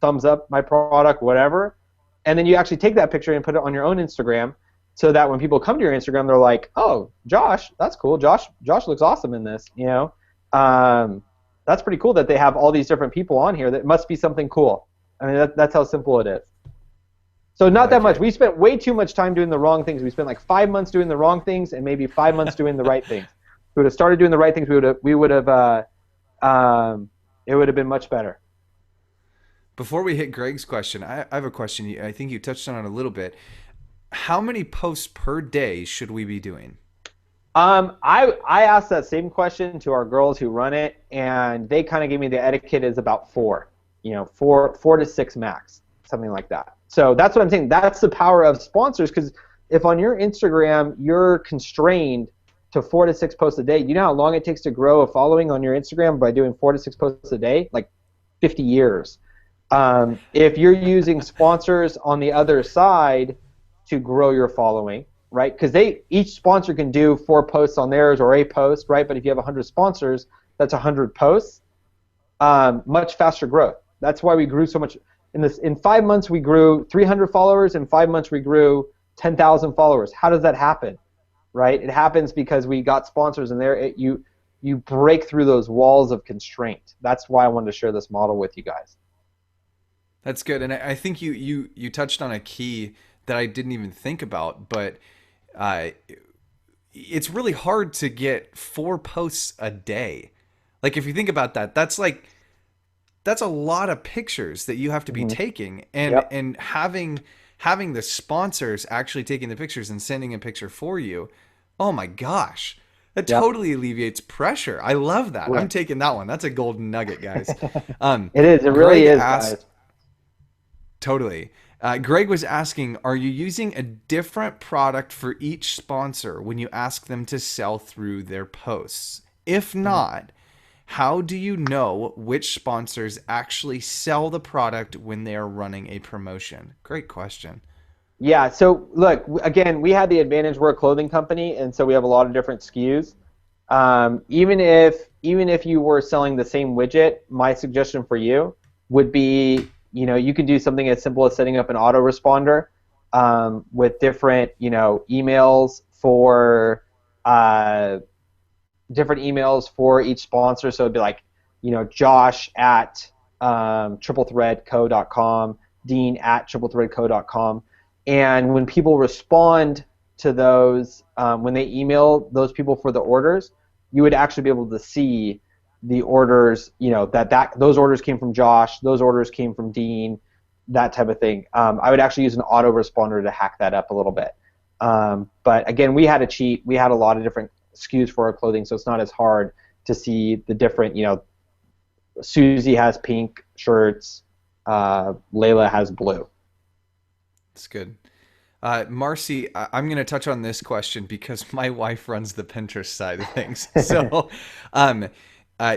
thumbs up my product, whatever. And then you actually take that picture and put it on your own Instagram so that when people come to your Instagram, they're like, oh, Josh, that's cool. Josh looks awesome in this, That's pretty cool that they have all these different people on here. That must be something cool. I mean, that's how simple it is. So not that much. We spent way too much time doing the wrong things. We spent like 5 months doing the wrong things and maybe 5 months doing the right things. If we would have started doing the right things, it would have been much better. Before we hit Greg's question, I have a question. I think you touched on it a little bit. How many posts per day should we be doing? I asked that same question to our girls who run it, and they kind of gave me the etiquette is about 4. 4 to 6 max, something like that. So that's what I'm saying. That's the power of sponsors, because if on your Instagram you're constrained to 4 to 6 posts a day, you know how long it takes to grow a following on your Instagram by doing 4 to 6 posts a day? Like 50 years. If you're using sponsors on the other side to grow your following, right? Because each sponsor can do 4 posts on theirs or a post, right? But if you have 100 sponsors, that's 100 posts. Much faster growth. That's why we grew so much. In 5 months, we grew 300 followers. In 5 months, we grew 10,000 followers. How does that happen, right? It happens because we got sponsors, and you break through those walls of constraint. That's why I wanted to share this model with you guys. That's good, and I think you touched on a key that I didn't even think about, but it's really hard to get 4 posts a day. Like if you think about that, that's a lot of pictures that you have to be taking, and having the sponsors actually taking the pictures and sending a picture for you. Oh my gosh. That totally alleviates pressure. I love that. Right. I'm taking that one. That's a golden nugget, guys. It is. It really is, guys. Totally. Greg was asking, are you using a different product for each sponsor when you ask them to sell through their posts? If not, how do you know which sponsors actually sell the product when they are running a promotion? Great question. Yeah, so look, again, we had the advantage we're a clothing company, and so we have a lot of different SKUs. Even if you were selling the same widget, my suggestion for you would be, you can do something as simple as setting up an autoresponder with different, emails for each sponsor. So it'd be like, Josh at triplethreadco.com, Dean at triplethreadco.com. And when people respond to those, when they email those people for the orders, you would actually be able to see the orders, that those orders came from Josh, those orders came from Dean, that type of thing. I would actually use an autoresponder to hack that up a little bit. But again, we had a cheat. We had a lot of different SKUs for our clothing, so it's not as hard to see the different, Susie has pink shirts, Layla has blue. That's good. Marcy, I'm going to touch on this question because my wife runs the Pinterest side of things. So,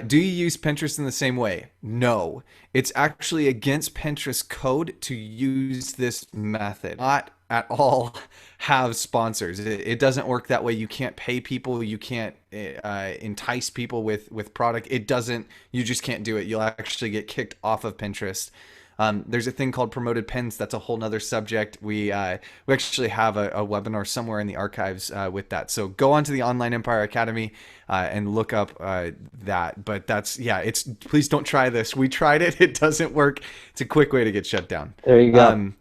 do you use Pinterest in the same way? No. It's actually against Pinterest code to use this method. Not at all have sponsors. It doesn't work that way. You can't pay people. You can't entice people with product. It doesn't. You just can't do it. You'll actually get kicked off of Pinterest. There's a thing called promoted pins. That's a whole nother subject. We actually have a webinar somewhere in the archives with that. So go on to the Online Empire Academy and look up that. But please don't try this. We tried it. It doesn't work. It's a quick way to get shut down. There you go.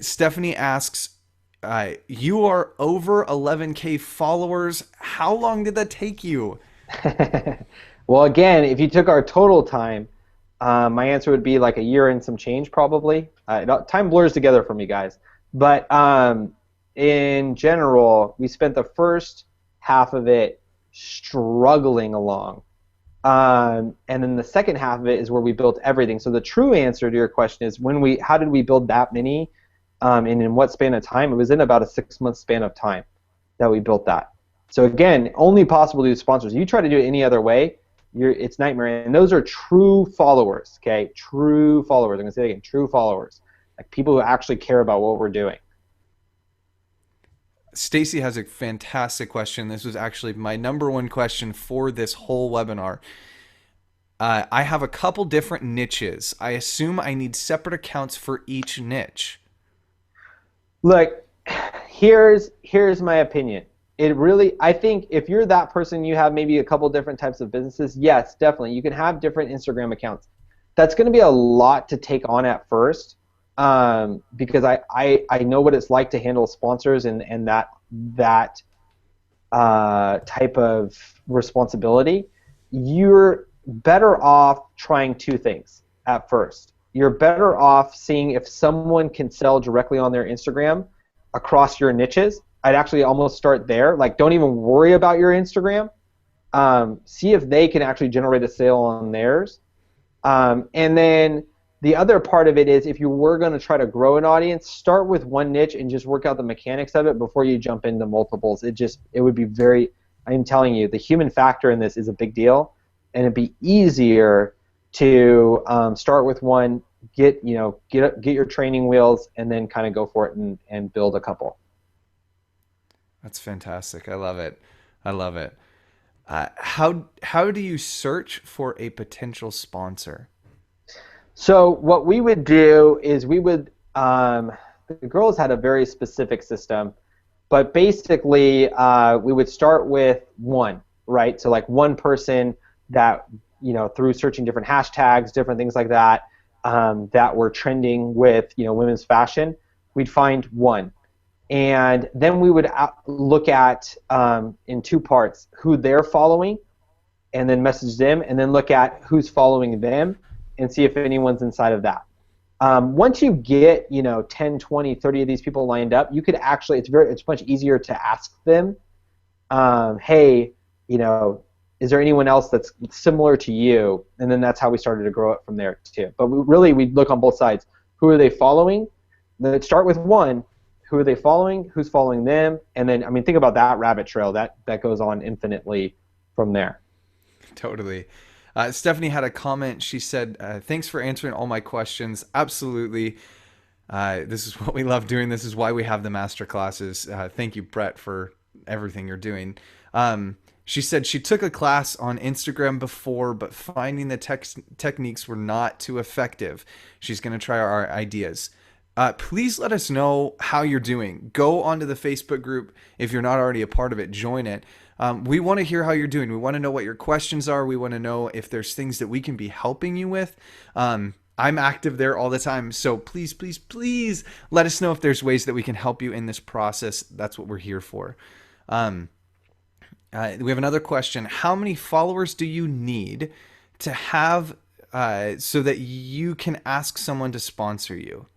Stephanie asks, you are over 11K followers. How long did that take you? Well, again, if you took our total time, my answer would be like a year and some change probably. Time blurs together for me, guys. But in general, we spent the first half of it struggling along. And then the second half of it is where we built everything. So the true answer to your question is how did we build that many and in what span of time? It was in about a 6-month span of time that we built that. So again, only possible to do sponsors. You try to do it any other way, it's nightmare. And those are true followers, okay? True followers. I'm going to say it again, true followers. Like people who actually care about what we're doing. Stacy has a fantastic question. This was actually my number one question for this whole webinar. I have a couple different niches. I assume I need separate accounts for each niche. Look, here's my opinion. It really, I think if you're that person, you have maybe a couple different types of businesses. Yes, definitely, you can have different Instagram accounts. That's going to be a lot to take on at first, because I know what it's like to handle sponsors and that type of responsibility. You're better off trying two things at first. You're better off seeing if someone can sell directly on their Instagram across your niches. I'd actually almost start there. Like, don't even worry about your Instagram. See if they can actually generate a sale on theirs. And then the other part of it is, if you were going to try to grow an audience, start with one niche and just work out the mechanics of it before you jump into multiples. It would be very, I'm telling you, the human factor in this is a big deal, and it'd be easier to start with one, get your training wheels, and then kind of go for it and build a couple. That's fantastic. I love it. I love it. How do you search for a potential sponsor? So what we would do is the girls had a very specific system, but basically we would start with one, right? So like one person that, through searching different hashtags, different things like that, that were trending with, women's fashion, we'd find one. And then we would look at, in two parts, who they're following, and then message them, and then look at who's following them, and see if anyone's inside of that. Once you get 10, 20, 30 of these people lined up, you could actually, it's much easier to ask them, hey, is there anyone else that's similar to you? And then that's how we started to grow it from there too. But we'd look on both sides. Who are they following? Then it'd start with one. Who are they following? Who's following them? And then, think about that rabbit trail. That goes on infinitely from there. Totally. Stephanie had a comment. She said, thanks for answering all my questions. Absolutely. This is what we love doing. This is why we have the master classes. Thank you, Brett, for everything you're doing. She said she took a class on Instagram before, but finding the techniques were not too effective. She's going to try our ideas. Please let us know how you're doing. Go onto the Facebook group. If you're not already a part of it, join it. We want to hear how you're doing. We want to know what your questions are. We want to know if there's things that we can be helping you with. I'm active there all the time. So please, please, please let us know if there's ways that we can help you in this process. That's what we're here for. We have another question. How many followers do you need to have so that you can ask someone to sponsor you?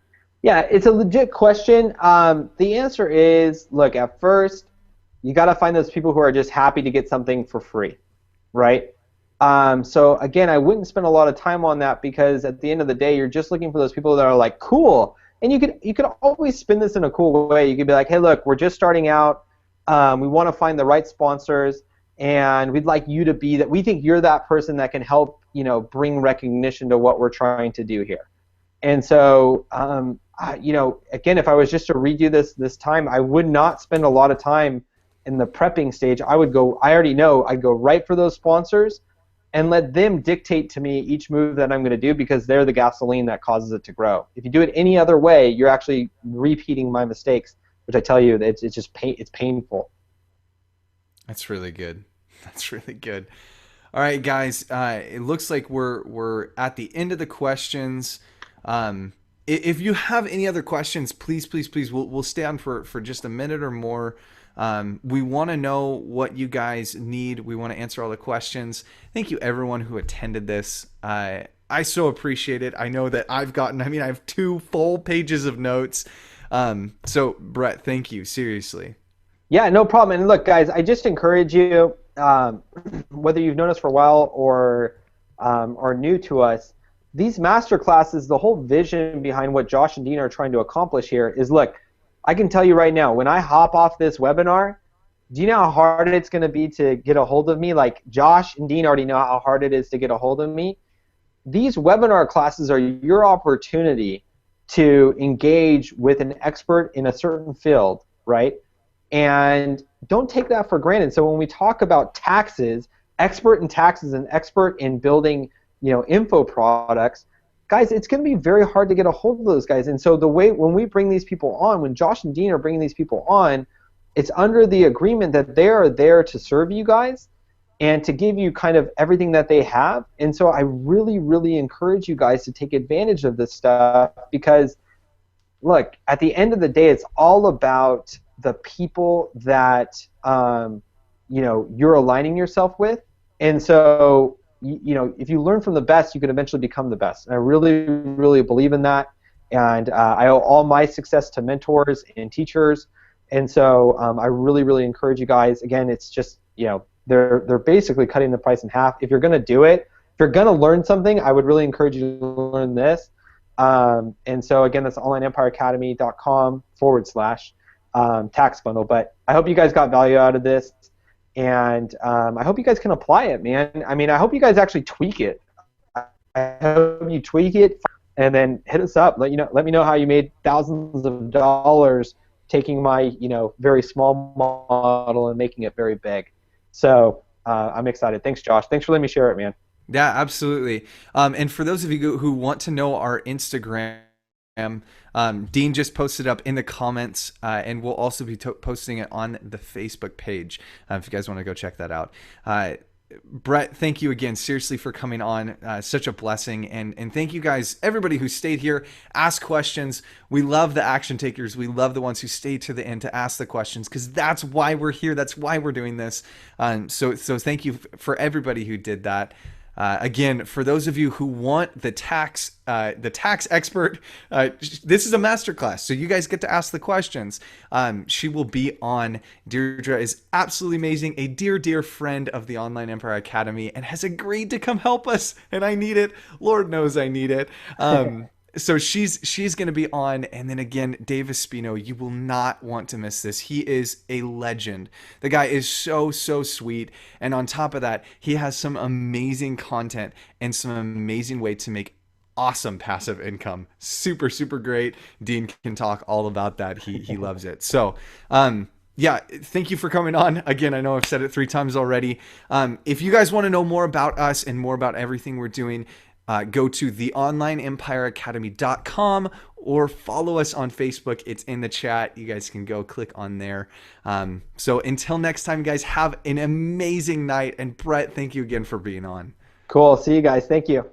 Yeah, it's a legit question. The answer is, look, at first, you got to find those people who are just happy to get something for free, right? So again, I wouldn't spend a lot of time on that, because at the end of the day, you're just looking for those people that are like, cool. And you could always spin this in a cool way. You could be like, hey, look, we're just starting out. We want to find the right sponsors, and we'd like you to be that. We think you're that person that can help, bring recognition to what we're trying to do here. And so, again, if I was just to redo this time, I would not spend a lot of time in the prepping stage. I already know I'd go right for those sponsors and let them dictate to me each move that I'm going to do, because they're the gasoline that causes it to grow. If you do it any other way, you're actually repeating my mistakes, which I tell you, it's just it's painful. That's really good. That's really good. All right, guys, it looks like we're at the end of the questions. If you have any other questions, please, we'll stay on for just a minute or more. We want to know what you guys need. We want to answer all the questions. Thank you, everyone who attended this. I so appreciate it. I know that I have 2 full pages of notes. So Brett, thank you. Seriously. Yeah, no problem. And look, guys, I just encourage you, whether you've known us for a while or are new to us, these master classes, the whole vision behind what Josh and Dean are trying to accomplish here is, look, I can tell you right now, when I hop off this webinar, do you know how hard it's going to be to get a hold of me? Like, Josh and Dean already know how hard it is to get a hold of me. These webinar classes are your opportunity to engage with an expert in a certain field, right? And don't take that for granted. So when we talk about taxes, expert in taxes and expert in building info products, guys, it's going to be very hard to get a hold of those guys. And so the way when we bring these people on, when Josh and Dean are bringing these people on, it's under the agreement that they are there to serve you guys and to give you kind of everything that they have. And so I really, really encourage you guys to take advantage of this stuff because, look, at the end of the day, it's all about the people that you're aligning yourself with. And so, if you learn from the best, you can eventually become the best. And I really, really believe in that. And I owe all my success to mentors and teachers. And so I really, really encourage you guys. Again, it's just, they're basically cutting the price in half. If you're going to do it, if you're going to learn something, I would really encourage you to learn this. And so, again, that's onlineempireacademy.com/tax bundle. But I hope you guys got value out of this. And I hope you guys can apply it, man. I mean, I hope you guys actually tweak it. I hope you tweak it and then hit us up. Let me know how you made thousands of dollars taking my, very small model and making it very big. So I'm excited. Thanks, Josh. Thanks for letting me share it, man. Yeah, absolutely. And for those of you who want to know our Instagram, Dean just posted up in the comments, and we'll also be posting it on the Facebook page if you guys want to go check that out. Brett, thank you again, seriously, for coming on. Such a blessing. And thank you guys, everybody who stayed here, ask questions. We love the action takers. We love the ones who stay to the end to ask the questions because that's why we're here. That's why we're doing this. So thank you for everybody who did that. Again, for those of you who want the tax expert, this is a masterclass, so you guys get to ask the questions. She will be on. Deirdre is absolutely amazing, a dear friend of the Online Empire Academy, and has agreed to come help us. And I need it. Lord knows I need it. So she's going to be on. And then again, Dave Espino, you will not want to miss this. He is a legend. The guy is so sweet. And on top of that, he has some amazing content and some amazing way to make awesome passive income. Super great. Dean can talk all about that. He loves it. So, yeah, thank you for coming on. Again, I know I've said it 3 times already. If you guys want to know more about us and more about everything we're doing, go to theonlineempireacademy.com or follow us on Facebook. It's in the chat. You guys can go click on there. So until next time, guys, have an amazing night. And Brett, thank you again for being on. Cool. See you guys. Thank you.